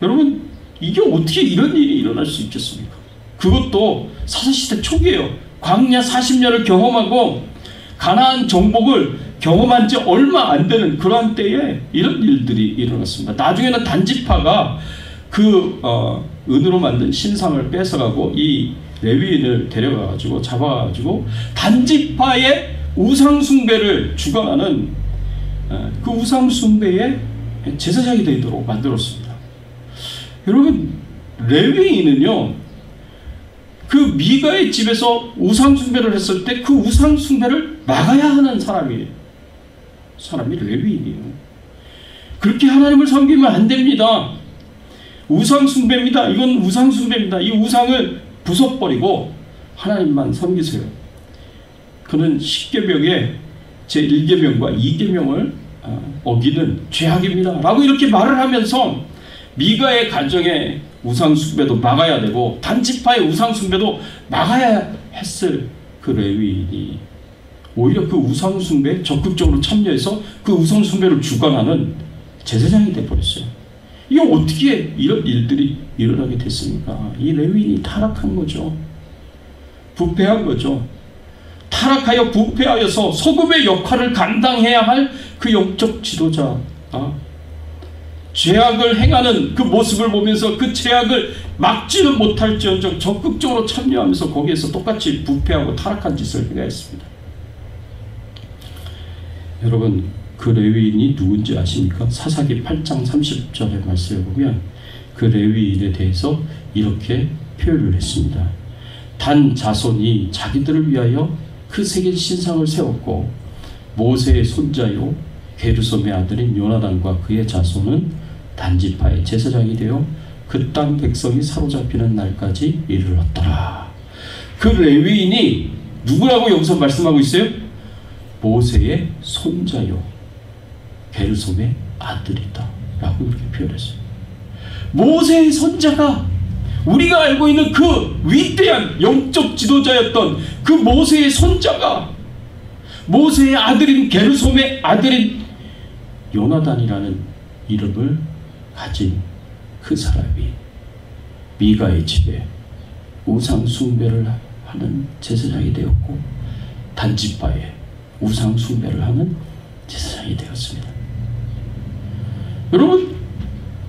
여러분, 이게 어떻게 이런 일이 일어날 수 있겠습니까? 그것도 사사시대 초기예요. 광야 40년을 경험하고 가나안 정복을 경험한 지 얼마 안 되는 그러한 때에 이런 일들이 일어났습니다. 나중에는 단지파가 그 은으로 만든 신상을 뺏어가고 이 레위인을 데려가가지고 잡아가지고 단지파의 우상숭배를 주관하는 그 우상숭배의 제사장이 되도록 만들었습니다. 여러분, 레위인은요 그 미가의 집에서 우상숭배를 했을 때 그 우상숭배를 막아야 하는 사람이 레위인이에요. 그렇게 하나님을 섬기면 안 됩니다. 우상숭배입니다. 이건 우상숭배입니다. 이 우상을 부숴버리고 하나님만 섬기세요. 그는 10계명의 제1계명과 2계명을 어기는 죄악입니다 라고 이렇게 말을 하면서 미가의 가정의 우상숭배도 막아야 되고 단지파의 우상숭배도 막아야 했을 그 레위인이 오히려 그 우상숭배에 적극적으로 참여해서 그 우상숭배를 주관하는 제사장이 되어버렸어요. 이게 어떻게 이런 일들이 일어나게 됐습니까? 이 레위인이 타락한 거죠. 부패한 거죠. 타락하여 부패하여서 소금의 역할을 감당해야 할 그 영적 지도자가 죄악을 행하는 그 모습을 보면서 그 죄악을 막지는 못할지언정 적극적으로 참여하면서 거기에서 똑같이 부패하고 타락한 짓을 행하였습니다. 여러분, 그 레위인이 누군지 아십니까? 사사기 8장 30절의 말씀을 보면 그 레위인에 대해서 이렇게 표현을 했습니다. 단 자손이 자기들을 위하여 그 새긴 신상을 세웠고 모세의 손자요 게르솜의 아들인 요나단과 그의 자손은 단지파의 제사장이 되어 그 땅 백성이 사로잡히는 날까지 이르렀더라. 그 레위인이 누구라고 여기서 말씀하고 있어요? 모세의 손자요 게르솜의 아들이다 라고 이렇게 표현했어요. 모세의 손자가, 우리가 알고 있는 그 위대한 영적 지도자였던 그 모세의 손자가 모세의 아들인 게르솜의 아들인 요나단이라는 이름을 가진 그 사람이 미가의 집에 우상 숭배를 하는 제사장이 되었고 단지파에 우상 숭배를 하는 제사장이 되었습니다. 여러분,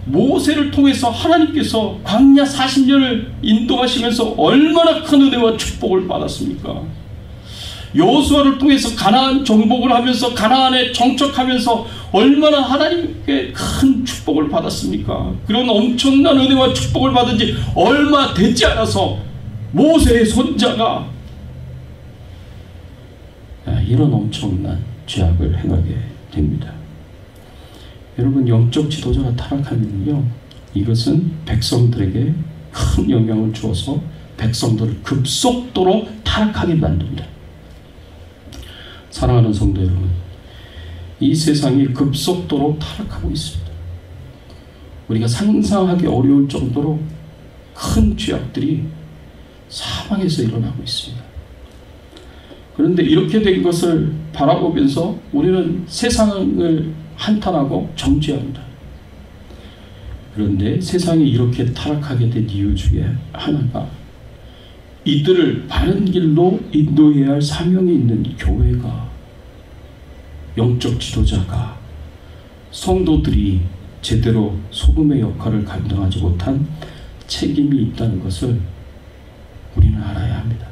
모세를 통해서 하나님께서 광야 40년을 인도하시면서 얼마나 큰 은혜와 축복을 받았습니까? 여호수아를 통해서 가나안 정복을 하면서 가나안에 정착하면서 얼마나 하나님께 큰 축복을 받았습니까? 그런 엄청난 은혜와 축복을 받은 지 얼마 되지 않아서 모세의 손자가 이런 엄청난 죄악을 행하게 됩니다. 여러분, 영적 지도자가 타락하면요, 이것은 백성들에게 큰 영향을 주어서 백성들을 급속도로 타락하게 만듭니다. 사랑하는 성도 여러분, 이 세상이 급속도로 타락하고 있습니다. 우리가 상상하기 어려울 정도로 큰 죄악들이 사방에서 일어나고 있습니다. 그런데 이렇게 된 것을 바라보면서 우리는 세상을 한탄하고 정죄합니다. 그런데 세상이 이렇게 타락하게 된 이유 중에 하나가 이들을 바른 길로 인도해야 할 사명이 있는 교회가, 영적 지도자가, 성도들이 제대로 소금의 역할을 감당하지 못한 책임이 있다는 것을 우리는 알아야 합니다.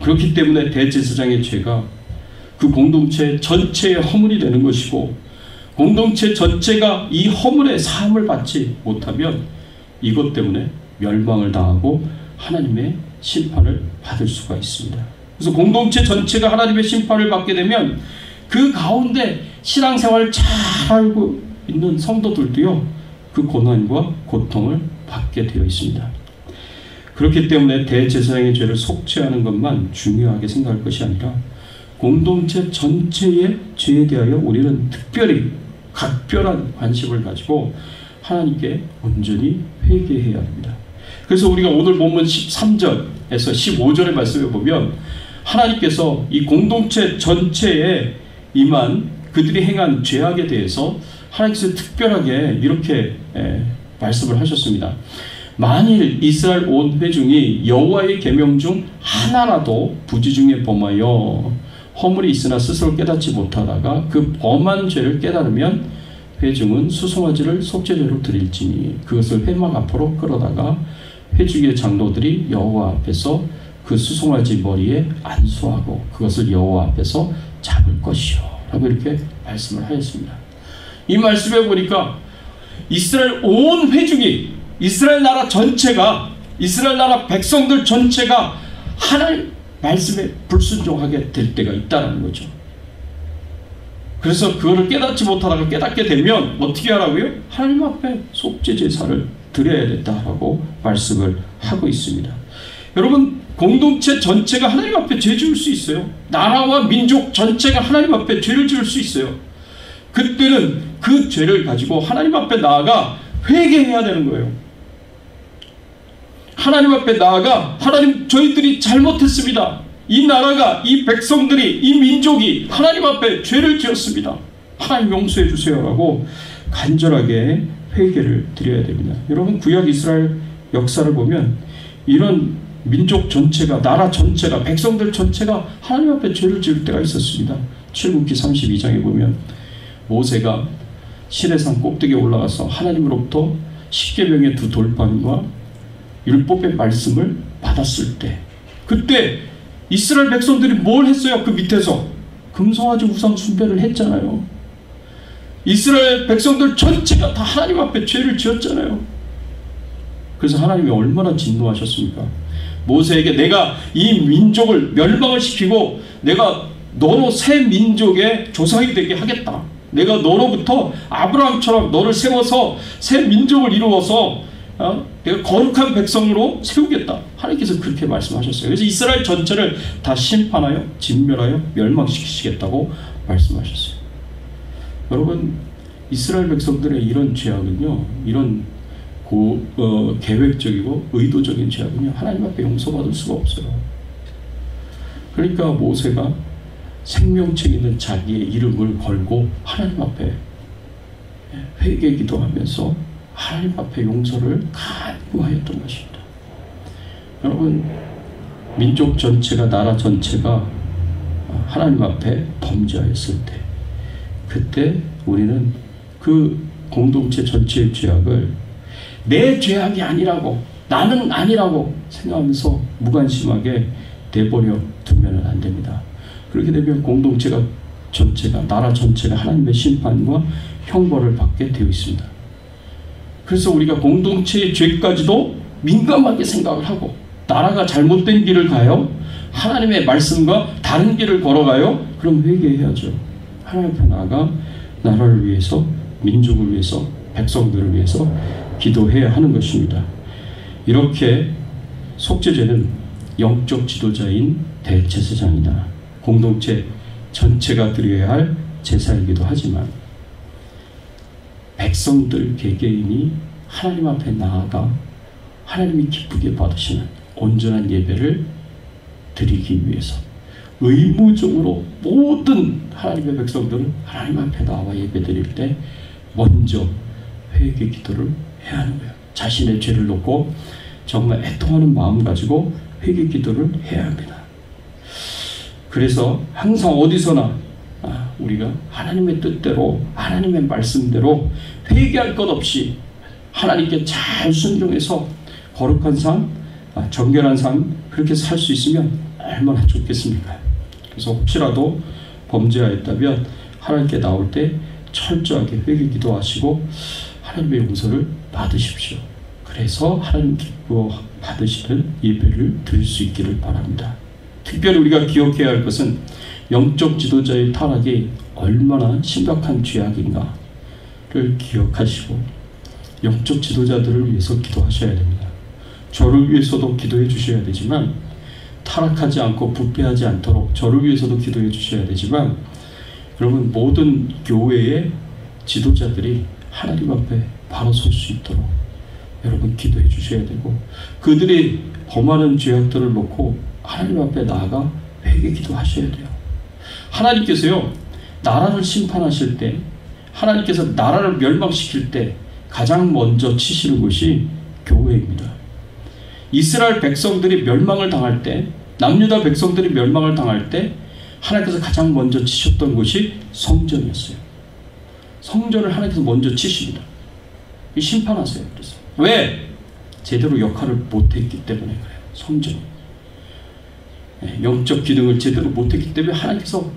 그렇기 때문에 대제사장의 죄가 그 공동체 전체의 허물이 되는 것이고, 공동체 전체가 이 허물의 사함을 받지 못하면 이것 때문에 멸망을 당하고 하나님의 심판을 받을 수가 있습니다. 그래서 공동체 전체가 하나님의 심판을 받게 되면 그 가운데 신앙생활을 잘 알고 있는 성도들도요, 그 고난과 고통을 받게 되어 있습니다. 그렇기 때문에 대제사장의 죄를 속죄하는 것만 중요하게 생각할 것이 아니라 공동체 전체의 죄에 대하여 우리는 특별히 각별한 관심을 가지고 하나님께 온전히 회개해야 합니다. 그래서 우리가 오늘 본문 13절에서 15절의 말씀을 보면 하나님께서 이 공동체 전체에 임한 그들이 행한 죄악에 대해서 하나님께서 특별하게 이렇게 말씀을 하셨습니다. 만일 이스라엘 온 회중이 여호와의 계명 중 하나라도 부지 중에 범하여 허물이 있으나 스스로 깨닫지 못하다가 그 범한 죄를 깨달으면 회중은 수송아지를 속죄제로 드릴지니 그것을 회막 앞으로 끌어다가 회중의 장로들이 여호와 앞에서 그 수송아지 머리에 안수하고 그것을 여호와 앞에서 잡을 것이요 라고 이렇게 말씀을 하였습니다. 이 말씀에 보니까 이스라엘 온 회중이, 이스라엘 나라 전체가, 이스라엘 나라 백성들 전체가 하나님 말씀에 불순종하게 될 때가 있다는 거죠. 그래서 그거를 깨닫지 못하다가 깨닫게 되면 어떻게 하라고요? 하나님 앞에 속죄 제사를 드려야 된다라고 말씀을 하고 있습니다. 여러분, 공동체 전체가 하나님 앞에 죄 지을 수 있어요. 나라와 민족 전체가 하나님 앞에 죄를 지을 수 있어요. 그때는 그 죄를 가지고 하나님 앞에 나아가 회개해야 되는 거예요. 하나님 앞에 나아가 하나님, 저희들이 잘못했습니다. 이 나라가, 이 백성들이, 이 민족이 하나님 앞에 죄를 지었습니다. 하나님 용서해 주세요라고 간절하게 회개를 드려야 됩니다. 여러분, 구약 이스라엘 역사를 보면 이런 민족 전체가, 나라 전체가, 백성들 전체가 하나님 앞에 죄를 지을 때가 있었습니다. 출애굽기 32장에 보면 모세가 시내산 꼭대기에 올라가서 하나님으로부터 십계명의 두 돌판과 율법의 말씀을 받았을 때, 그때 이스라엘 백성들이 뭘 했어요? 그 밑에서 금송아지 우상 숭배를 했잖아요. 이스라엘 백성들 전체가 다 하나님 앞에 죄를 지었잖아요. 그래서 하나님이 얼마나 진노하셨습니까? 모세에게 내가 이 민족을 멸망을 시키고 내가 너로 새 민족의 조상이 되게 하겠다. 내가 너로부터 아브라함처럼 너를 세워서 새 민족을 이루어서 내가 거룩한 백성으로 세우겠다. 하나님께서 그렇게 말씀하셨어요. 그래서 이스라엘 전체를 다 심판하여 진멸하여 멸망시키시겠다고 말씀하셨어요. 여러분, 이스라엘 백성들의 이런 죄악은요, 이런 계획적이고 의도적인 죄악은요, 하나님 앞에 용서받을 수가 없어요. 그러니까 모세가 생명책 있는 자기의 이름을 걸고 하나님 앞에 회개 기도하면서 하나님 앞에 용서를 간구하였던 것입니다. 여러분, 민족 전체가, 나라 전체가 하나님 앞에 범죄하였을 때, 그때 우리는 그 공동체 전체의 죄악을 내 죄악이 아니라고, 나는 아니라고 생각하면서 무관심하게 내버려 두면 안 됩니다. 그렇게 되면 공동체가 전체가, 나라 전체가 하나님의 심판과 형벌을 받게 되어 있습니다. 그래서 우리가 공동체의 죄까지도 민감하게 생각을 하고, 나라가 잘못된 길을 가요? 하나님의 말씀과 다른 길을 걸어가요? 그럼 회개해야죠. 하나님 앞에 나아가 나라를 위해서, 민족을 위해서, 백성들을 위해서 기도해야 하는 것입니다. 이렇게 속죄제는 영적 지도자인 대제사장이나 공동체 전체가 드려야 할 제사이기도 하지만, 백성들 개개인이 하나님 앞에 나아가 하나님이 기쁘게 받으시는 온전한 예배를 드리기 위해서 의무적으로 모든 하나님의 백성들은 하나님 앞에 나와 예배 드릴 때 먼저 회개 기도를 해야 하는 거예요. 자신의 죄를 놓고 정말 애통하는 마음 가지고 회개 기도를 해야 합니다. 그래서 항상 어디서나 우리가 하나님의 뜻대로, 하나님의 말씀대로 회개할 것 없이 하나님께 잘 순종해서 거룩한 삶, 정결한 삶, 그렇게 살 수 있으면 얼마나 좋겠습니까? 그래서 혹시라도 범죄하였다면 하나님께 나올 때 철저하게 회개 기도하시고 하나님의 용서를 받으십시오. 그래서 하나님 기뻐 받으시는 예배를 드릴 수 있기를 바랍니다. 특별히 우리가 기억해야 할 것은 영적 지도자의 타락이 얼마나 심각한 죄악인가를 기억하시고 영적 지도자들을 위해서 기도하셔야 됩니다. 저를 위해서도 기도해 주셔야 되지만, 타락하지 않고 부패하지 않도록 저를 위해서도 기도해 주셔야 되지만, 여러분, 모든 교회의 지도자들이 하나님 앞에 바로 설 수 있도록 여러분 기도해 주셔야 되고, 그들이 범하는 죄악들을 놓고 하나님 앞에 나아가 회개 기도하셔야 돼요. 하나님께서요, 나라를 심판하실 때, 하나님께서 나라를 멸망시킬 때 가장 먼저 치시는 것이 교회입니다. 이스라엘 백성들이 멸망을 당할 때, 남유다 백성들이 멸망을 당할 때 하나님께서 가장 먼저 치셨던 것이 성전이었어요. 성전을 하나님께서 먼저 치십니다. 심판하세요. 그래서 왜? 제대로 역할을 못했기 때문에 그래요. 성전, 영적 기능을 제대로 못했기 때문에 하나님께서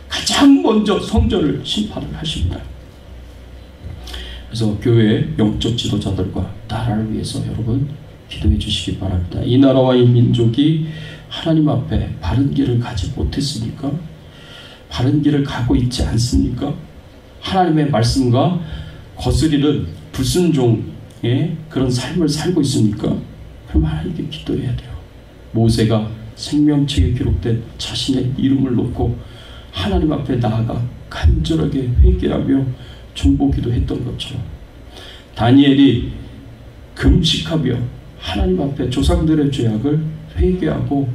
가장 먼저 성전을 심판을 하십니다. 그래서 교회의 영적 지도자들과 나라를 위해서 여러분 기도해 주시기 바랍니다. 이 나라와 이 민족이 하나님 앞에 바른 길을 가지 못했습니까? 바른 길을 가고 있지 않습니까? 하나님의 말씀과 거스리는 불순종의 그런 삶을 살고 있습니까? 그럼 하나님께 기도해야 돼요. 모세가 생명책에 기록된 자신의 이름을 놓고 하나님 앞에 나아가 간절하게 회개하며 중보기도 했던 것처럼, 다니엘이 금식하며 하나님 앞에 조상들의 죄악을 회개하고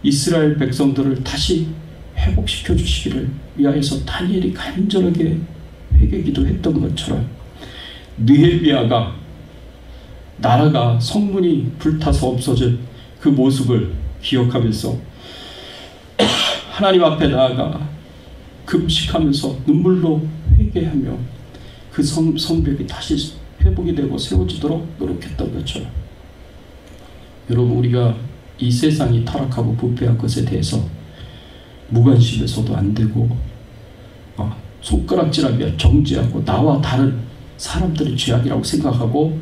이스라엘 백성들을 다시 회복시켜 주시기를 위하여서 다니엘이 간절하게 회개기도 했던 것처럼, 느헤미야가 나라가 성문이 불타서 없어진 그 모습을 기억하면서 하나님 앞에 나아가 금식하면서 눈물로 회개하며 그 성벽이 다시 회복이 되고 세워지도록 노력했던 것처럼 여러분 우리가 이 세상이 타락하고 부패한 것에 대해서 무관심해서도 안 되고 손가락질하며 정죄하고 나와 다른 사람들의 죄악이라고 생각하고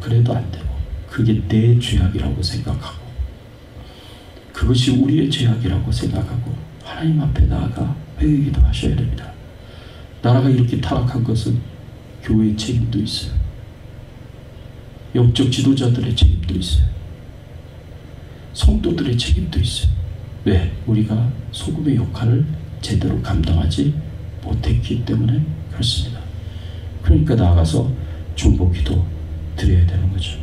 그래도 안 되고 그게 내 죄악이라고 생각하고 그것이 우리의 죄악이라고 생각하고 하나님 앞에 나아가 회개기도 하셔야 됩니다. 나라가 이렇게 타락한 것은 교회의 책임도 있어요. 영적 지도자들의 책임도 있어요. 성도들의 책임도 있어요. 왜? 우리가 소금의 역할을 제대로 감당하지 못했기 때문에 그렇습니다. 그러니까 나아가서 중보기도 드려야 되는 거죠.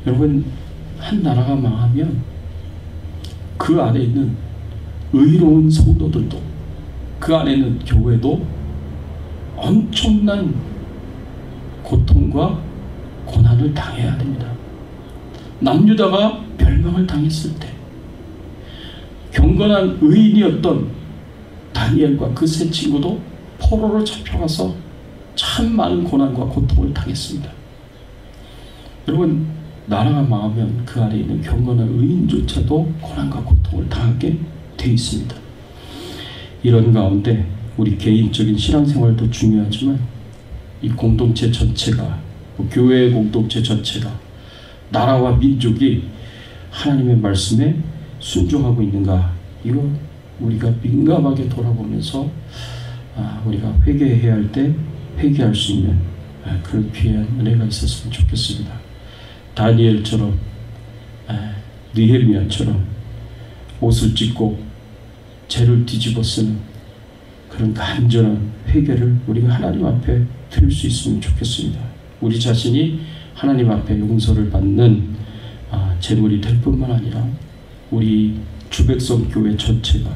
여러분, 한 나라가 망하면 그 안에 있는 의로운 성도들도 그 안에 있는 교회도 엄청난 고통과 고난을 당해야 됩니다. 남유다가 멸망을 당했을 때 경건한 의인이었던 다니엘과 그 세 친구도 포로로 잡혀가서 참 많은 고난과 고통을 당했습니다. 여러분, 나라가 망하면 그 안에 있는 경건한 의인조차도 고난과 고통을 당하게 되어 있습니다. 이런 가운데 우리 개인적인 신앙생활도 중요하지만 이 공동체 전체가, 교회의 공동체 전체가, 나라와 민족이 하나님의 말씀에 순종하고 있는가, 이거 우리가 민감하게 돌아보면서 우리가 회개해야 할 때 회개할 수 있는 그런 귀한 은혜가 있었으면 좋겠습니다. 다니엘처럼, 느헤미야처럼 옷을 찢고 죄를 뒤집어 쓰는 그런 간절한 회개를 우리가 하나님 앞에 드릴 수 있으면 좋겠습니다. 우리 자신이 하나님 앞에 용서를 받는 제물이 될 뿐만 아니라 우리 주백성 교회 전체가,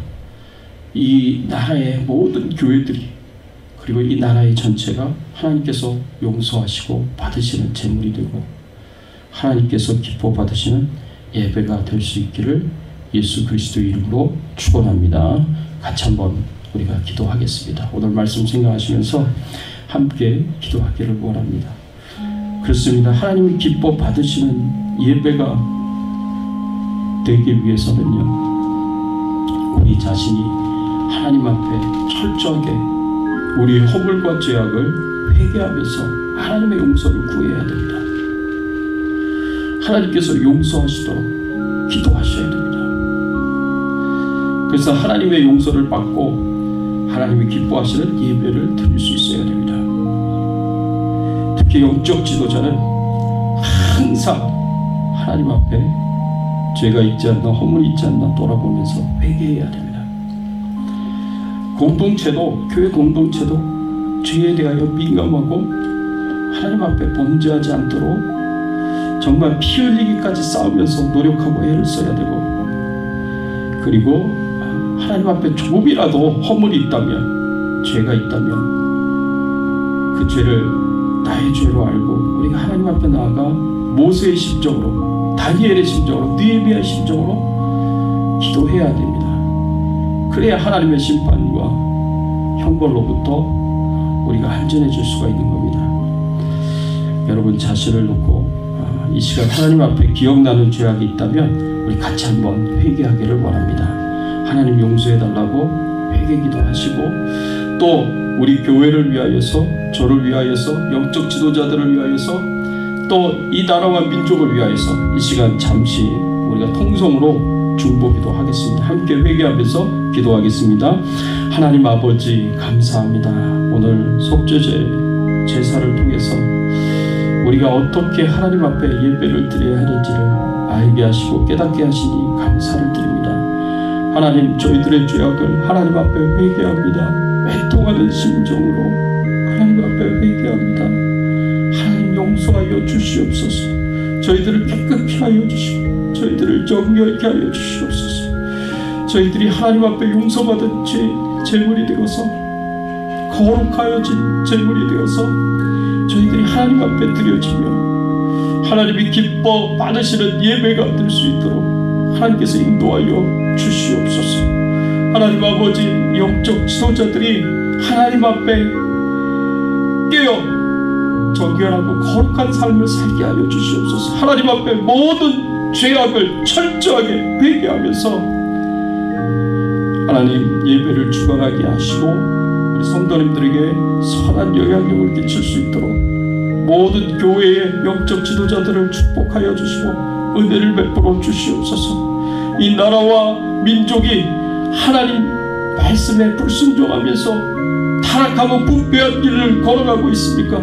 이 나라의 모든 교회들이, 그리고 이 나라의 전체가 하나님께서 용서하시고 받으시는 제물이 되고 하나님께서 기뻐 받으시는 예배가 될 수 있기를 예수 그리스도 이름으로 축원합니다. 같이 한번 우리가 기도하겠습니다. 오늘 말씀 생각하시면서 함께 기도하기를 원합니다. 그렇습니다. 하나님이 기뻐 받으시는 예배가 되기 위해서는요, 우리 자신이 하나님 앞에 철저하게 우리의 허물과 죄악을 회개하면서 하나님의 용서를 구해야 됩니다. 하나님께서 용서하시도록 기도하셔야 됩니다. 그래서 하나님의 용서를 받고 하나님이 기뻐하시는 예배를 드릴 수 있어야 됩니다. 특히 영적 지도자는 항상 하나님 앞에 죄가 있지 않나, 허물이 있지 않나 돌아보면서 회개해야 됩니다. 공동체도, 교회 공동체도 죄에 대하여 민감하고 하나님 앞에 범죄하지 않도록 정말 피 흘리기까지 싸우면서 노력하고 애를 써야 되고, 그리고 하나님 앞에 조금이라도 허물이 있다면, 죄가 있다면 그 죄를 나의 죄로 알고 우리가 하나님 앞에 나아가 모세의 심정으로, 다니엘의 심정으로, 느헤미야의 심정으로 기도해야 됩니다. 그래야 하나님의 심판과 형벌로부터 우리가 안전해질 수가 있는 겁니다. 여러분, 자신을 놓고 이 시간 하나님 앞에 기억나는 죄악이 있다면 우리 같이 한번 회개하기를 원합니다. 하나님 용서해달라고 회개기도 하시고, 또 우리 교회를 위하여서, 저를 위하여서, 영적 지도자들을 위하여서, 또 이 나라와 민족을 위하여서 이 시간 잠시 우리가 통성으로 중보기도 하겠습니다. 함께 회개하면서 기도하겠습니다. 하나님 아버지, 감사합니다. 오늘 속죄제 제사를 통해서 우리가 어떻게 하나님 앞에 예배를 드려야 하는지를 알게 하시고 깨닫게 하시니 감사를 드립니다. 하나님, 저희들의 죄악을 하나님 앞에 회개합니다. 애통하는 심정으로 하나님 앞에 회개합니다. 하나님, 용서하여 주시옵소서. 저희들을 깨끗게 하여 주시고 저희들을 정결케 하여 주시옵소서. 저희들이 하나님 앞에 용서받은 제물이 되어서, 거룩하여진 제물이 되어서 저희들이 하나님 앞에 드려지며 하나님이 기뻐 받으시는 예배가 될 수 있도록 하나님께서 인도하여 주시옵소서. 하나님 아버지, 영적 지도자들이 하나님 앞에 깨어 정결하고 거룩한 삶을 살게 하여 주시옵소서. 하나님 앞에 모든 죄악을 철저하게 회개하면서 하나님 예배를 주관하게 하시고 우리 성도님들에게 선한 영향력을 끼칠 수 있도록 모든 교회의 영적 지도자들을 축복하여 주시고 은혜를 베풀어 주시옵소서. 이 나라와 민족이 하나님 말씀에 불순종하면서 타락하고 부패한 길을 걸어가고 있습니까?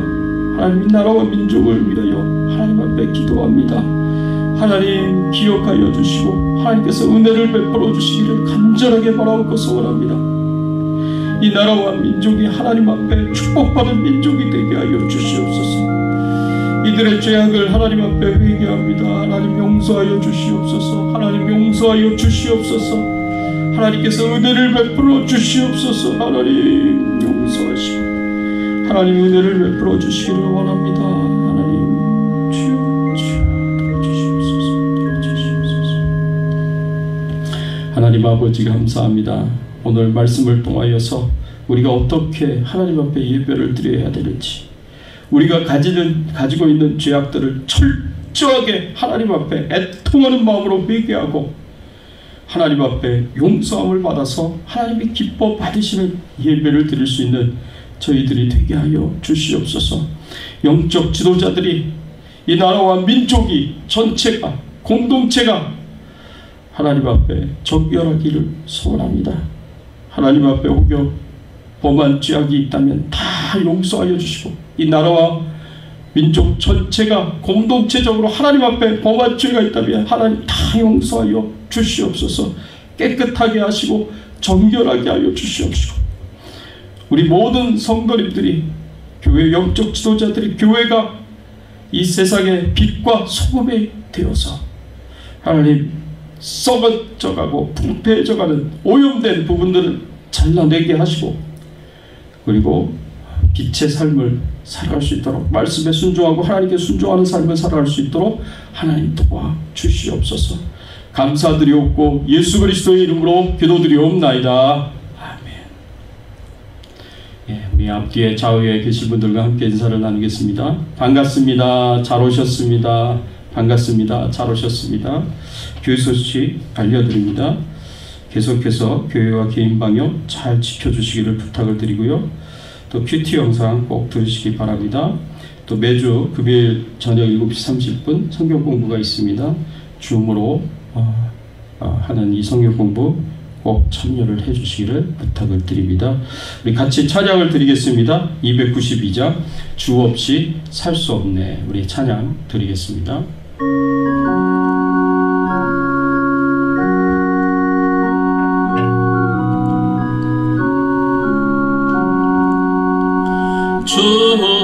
하나님 이 나라와 민족을 위하여 하나님 앞에 기도합니다. 하나님 기억하여 주시고 하나님께서 은혜를 베풀어 주시기를 간절하게 바라고 소원합니다. 이 나라와 민족이 하나님 앞에 축복받은 민족이 되게 하여 주시옵소서. 이들의 죄악을 하나님 앞에 회개합니다. 하나님 용서하여 주시옵소서. 하나님 용서하여 주시옵소서. 하나님께서 은혜를 베풀어 주시옵소서. 하나님 용서하시고 하나님 은혜를 베풀어 주시기를 원합니다. 하나님 주여 도와주시옵소서. 하나님 아버지 감사합니다. 오늘 말씀을 통하여서 우리가 어떻게 하나님 앞에 예배를 드려야 되는지, 우리가 가지고 있는 죄악들을 철저하게 하나님 앞에 애통하는 마음으로 회개하고 하나님 앞에 용서함을 받아서 하나님이 기뻐 받으시는 예배를 드릴 수 있는 저희들이 되게 하여 주시옵소서. 영적 지도자들이 이 나라와 민족이 전체가 공동체가 하나님 앞에 정결하기를 소원합니다. 하나님 앞에 혹여 범한 죄악이 있다면 다 용서하여 주시고 이 나라와 민족 전체가 공동체적으로 하나님 앞에 범한 죄가 있다면 하나님 다 용서하여 주시옵소서. 깨끗하게 하시고 정결하게 하여 주시옵시고 우리 모든 성도님들이 교회 영적 지도자들이 교회가 이 세상의 빛과 소금이 되어서 하나님 썩어져가고 부패해져가는 오염된 부분들을 잘라내게 하시고 그리고 빛의 삶을 살아갈 수 있도록 말씀에 순종하고 하나님께 순종하는 삶을 살아갈 수 있도록 하나님 도와주시옵소서. 감사드리옵고 예수 그리스도의 이름으로 기도드리옵나이다. 아멘. 우리 앞뒤에 좌우에 계신 분들과 함께 인사를 나누겠습니다. 반갑습니다. 잘 오셨습니다. 반갑습니다. 잘 오셨습니다. 교회 소식 알려드립니다. 계속해서 교회와 개인 방역 잘 지켜주시기를 부탁을 드리고요. 또 큐티 영상 꼭 들으시기 바랍니다. 또 매주 금요일 저녁 7시 30분 성경 공부가 있습니다. 줌으로 하는 이 성경 공부 꼭 참여를 해주시기를 부탁을 드립니다. 우리 같이 찬양을 드리겠습니다. 292장 주 없이 살 수 없네. 우리 찬양 드리겠습니다. 주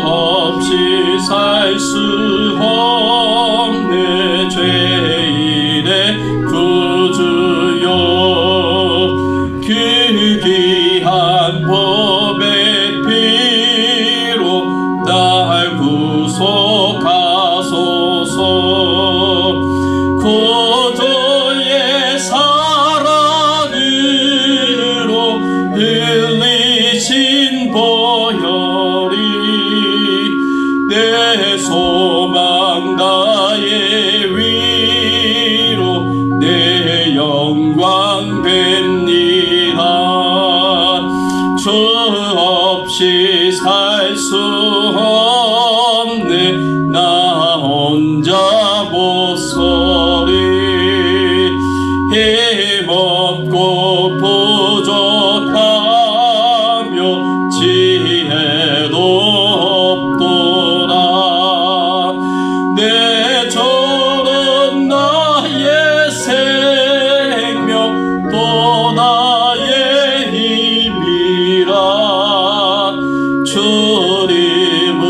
없이 살 수 없네. 죄인의 구주여 그 귀한 법의 피로 날 구속하소서. 구주의 사랑으로 흘리신 보혈 내 소망 나의 위로 내 영광 됩니다. 주 없이 살 수 없네. 나 혼자 못서리 힘없고 부족하며 지혜도 내 조는 나의 생명 또 나의 힘이라. 주님을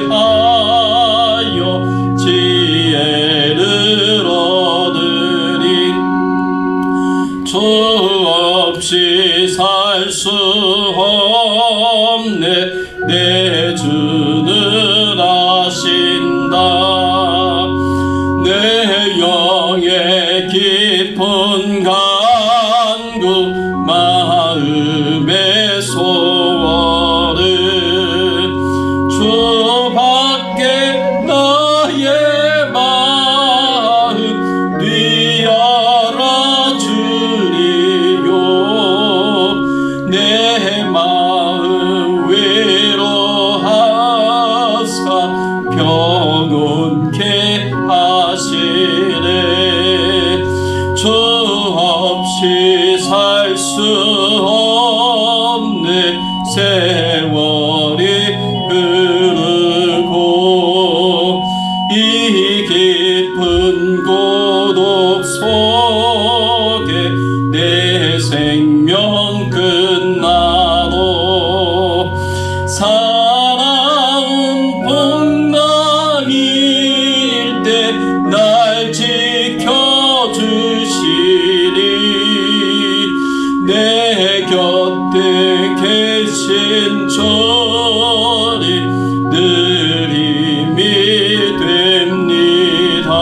의지하여 지혜를 얻으리. 주 없이 살 수 없네. 내 주는 아신다. 내 영의 깊은 간구 마음의 소원을 흐르고 이 깊은 고독 속에 내 생명 끝나도 사나운 풍랑일 때 날 지켜주시리 내 곁에 계신 저리 늘 힘이 됩니다.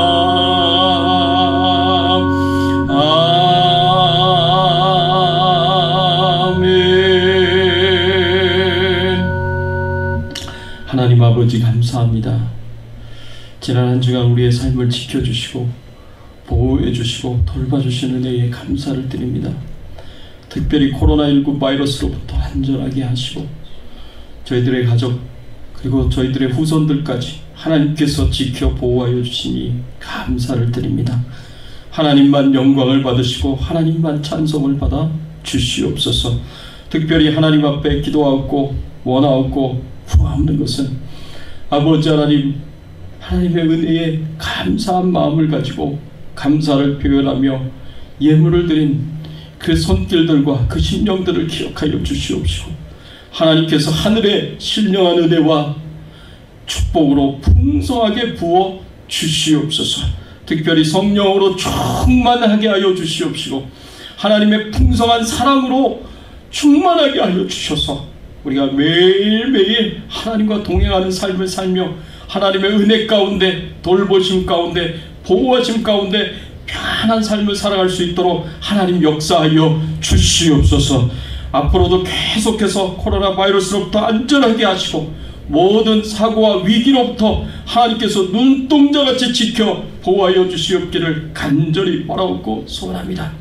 아멘. 하나님 아버지 감사합니다. 지난 한 주간 우리의 삶을 지켜주시고 보호해주시고 돌봐주시는 은혜에 감사를 드립니다. 특별히 코로나19 바이러스로부터 안전하게 하시고 저희들의 가족 그리고 저희들의 후손들까지 하나님께서 지켜 보호하여 주시니 감사를 드립니다. 하나님만 영광을 받으시고 하나님만 찬송을 받아 주시옵소서. 특별히 하나님 앞에 기도하고 원하옵고 구하옵는 것은 아버지 하나님, 하나님의 은혜에 감사한 마음을 가지고 감사를 표현하며 예물을 드린 그 손길들과 그 심령들을 기억하여 주시옵시고 하나님께서 하늘의 신령한 은혜와 축복으로 풍성하게 부어 주시옵소서. 특별히 성령으로 충만하게 하여 주시옵시고 하나님의 풍성한 사랑으로 충만하게 하여 주셔서 우리가 매일매일 하나님과 동행하는 삶을 살며 하나님의 은혜 가운데 돌보심 가운데 보호하심 가운데 편안한 삶을 살아갈 수 있도록 하나님 역사하여 주시옵소서. 앞으로도 계속해서 코로나 바이러스로부터 안전하게 하시고 모든 사고와 위기로부터 하나님께서 눈동자같이 지켜 보호하여 주시옵기를 간절히 바라옵고 소원합니다.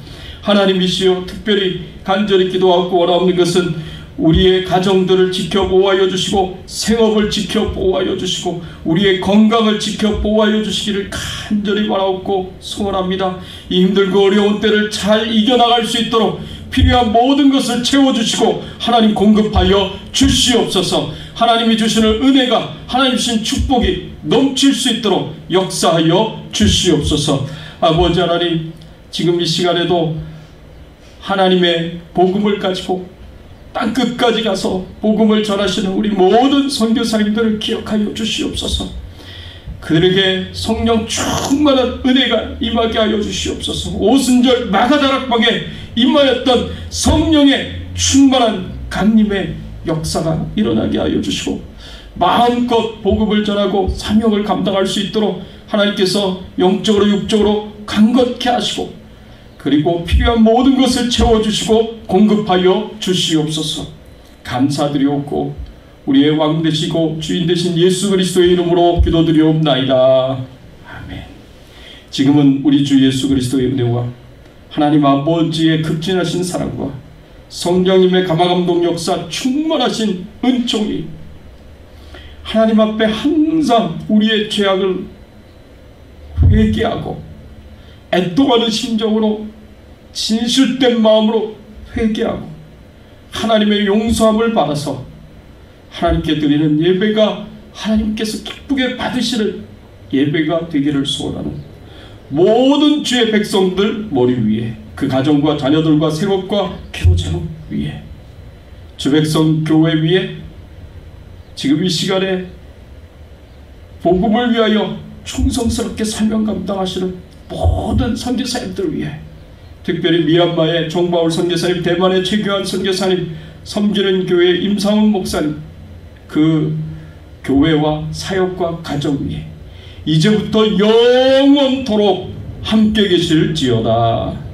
하나님이시여 특별히 간절히 기도하고 원하옵는 것은 우리의 가정들을 지켜 보호하여 주시고 생업을 지켜 보호하여 주시고 우리의 건강을 지켜 보호하여 주시기를 간절히 바라옵고 소원합니다. 이 힘들고 어려운 때를 잘 이겨나갈 수 있도록 필요한 모든 것을 채워주시고 하나님 공급하여 주시옵소서. 하나님이 주시는 은혜가 하나님 주신 축복이 넘칠 수 있도록 역사하여 주시옵소서. 아버지 하나님, 지금 이 시간에도 하나님의 복음을 가지고 땅끝까지 가서 복음을 전하시는 우리 모든 선교사님들을 기억하여 주시옵소서. 그들에게 성령 충만한 은혜가 임하게 하여 주시옵소서. 오순절 마가다락방에 임하였던 성령의 충만한 강림의 역사가 일어나게 하여 주시고 마음껏 복음을 전하고 사명을 감당할 수 있도록 하나님께서 영적으로 육적으로 강건케 하시고 그리고 필요한 모든 것을 채워주시고 공급하여 주시옵소서. 감사드리옵고 우리의 왕 되시고 주인 되신 예수 그리스도의 이름으로 기도드리옵나이다. 아멘. 지금은 우리 주 예수 그리스도의 은혜와 하나님 아버지의 극진하신 사랑과 성령님의 감화감동 역사 충만하신 은총이 하나님 앞에 항상 우리의 죄악을 회개하고 애통하는 심정으로 진실된 마음으로 회개하고 하나님의 용서함을 받아서 하나님께 드리는 예배가 하나님께서 기쁘게 받으시는 예배가 되기를 소원하는 모든 주의 백성들 머리 위에 그 가정과 자녀들과 생업과 교제로 위에 주 백성 교회 위에 지금 이 시간에 복음을 위하여 충성스럽게 사명 감당하시는 모든 선교사님들 위해 특별히 미얀마의 정바울 선교사님, 대만의 최규환 선교사님, 섬기는 교회 임상훈 목사님 그 교회와 사역과 가정 위에 이제부터 영원토록 함께 계실지어다.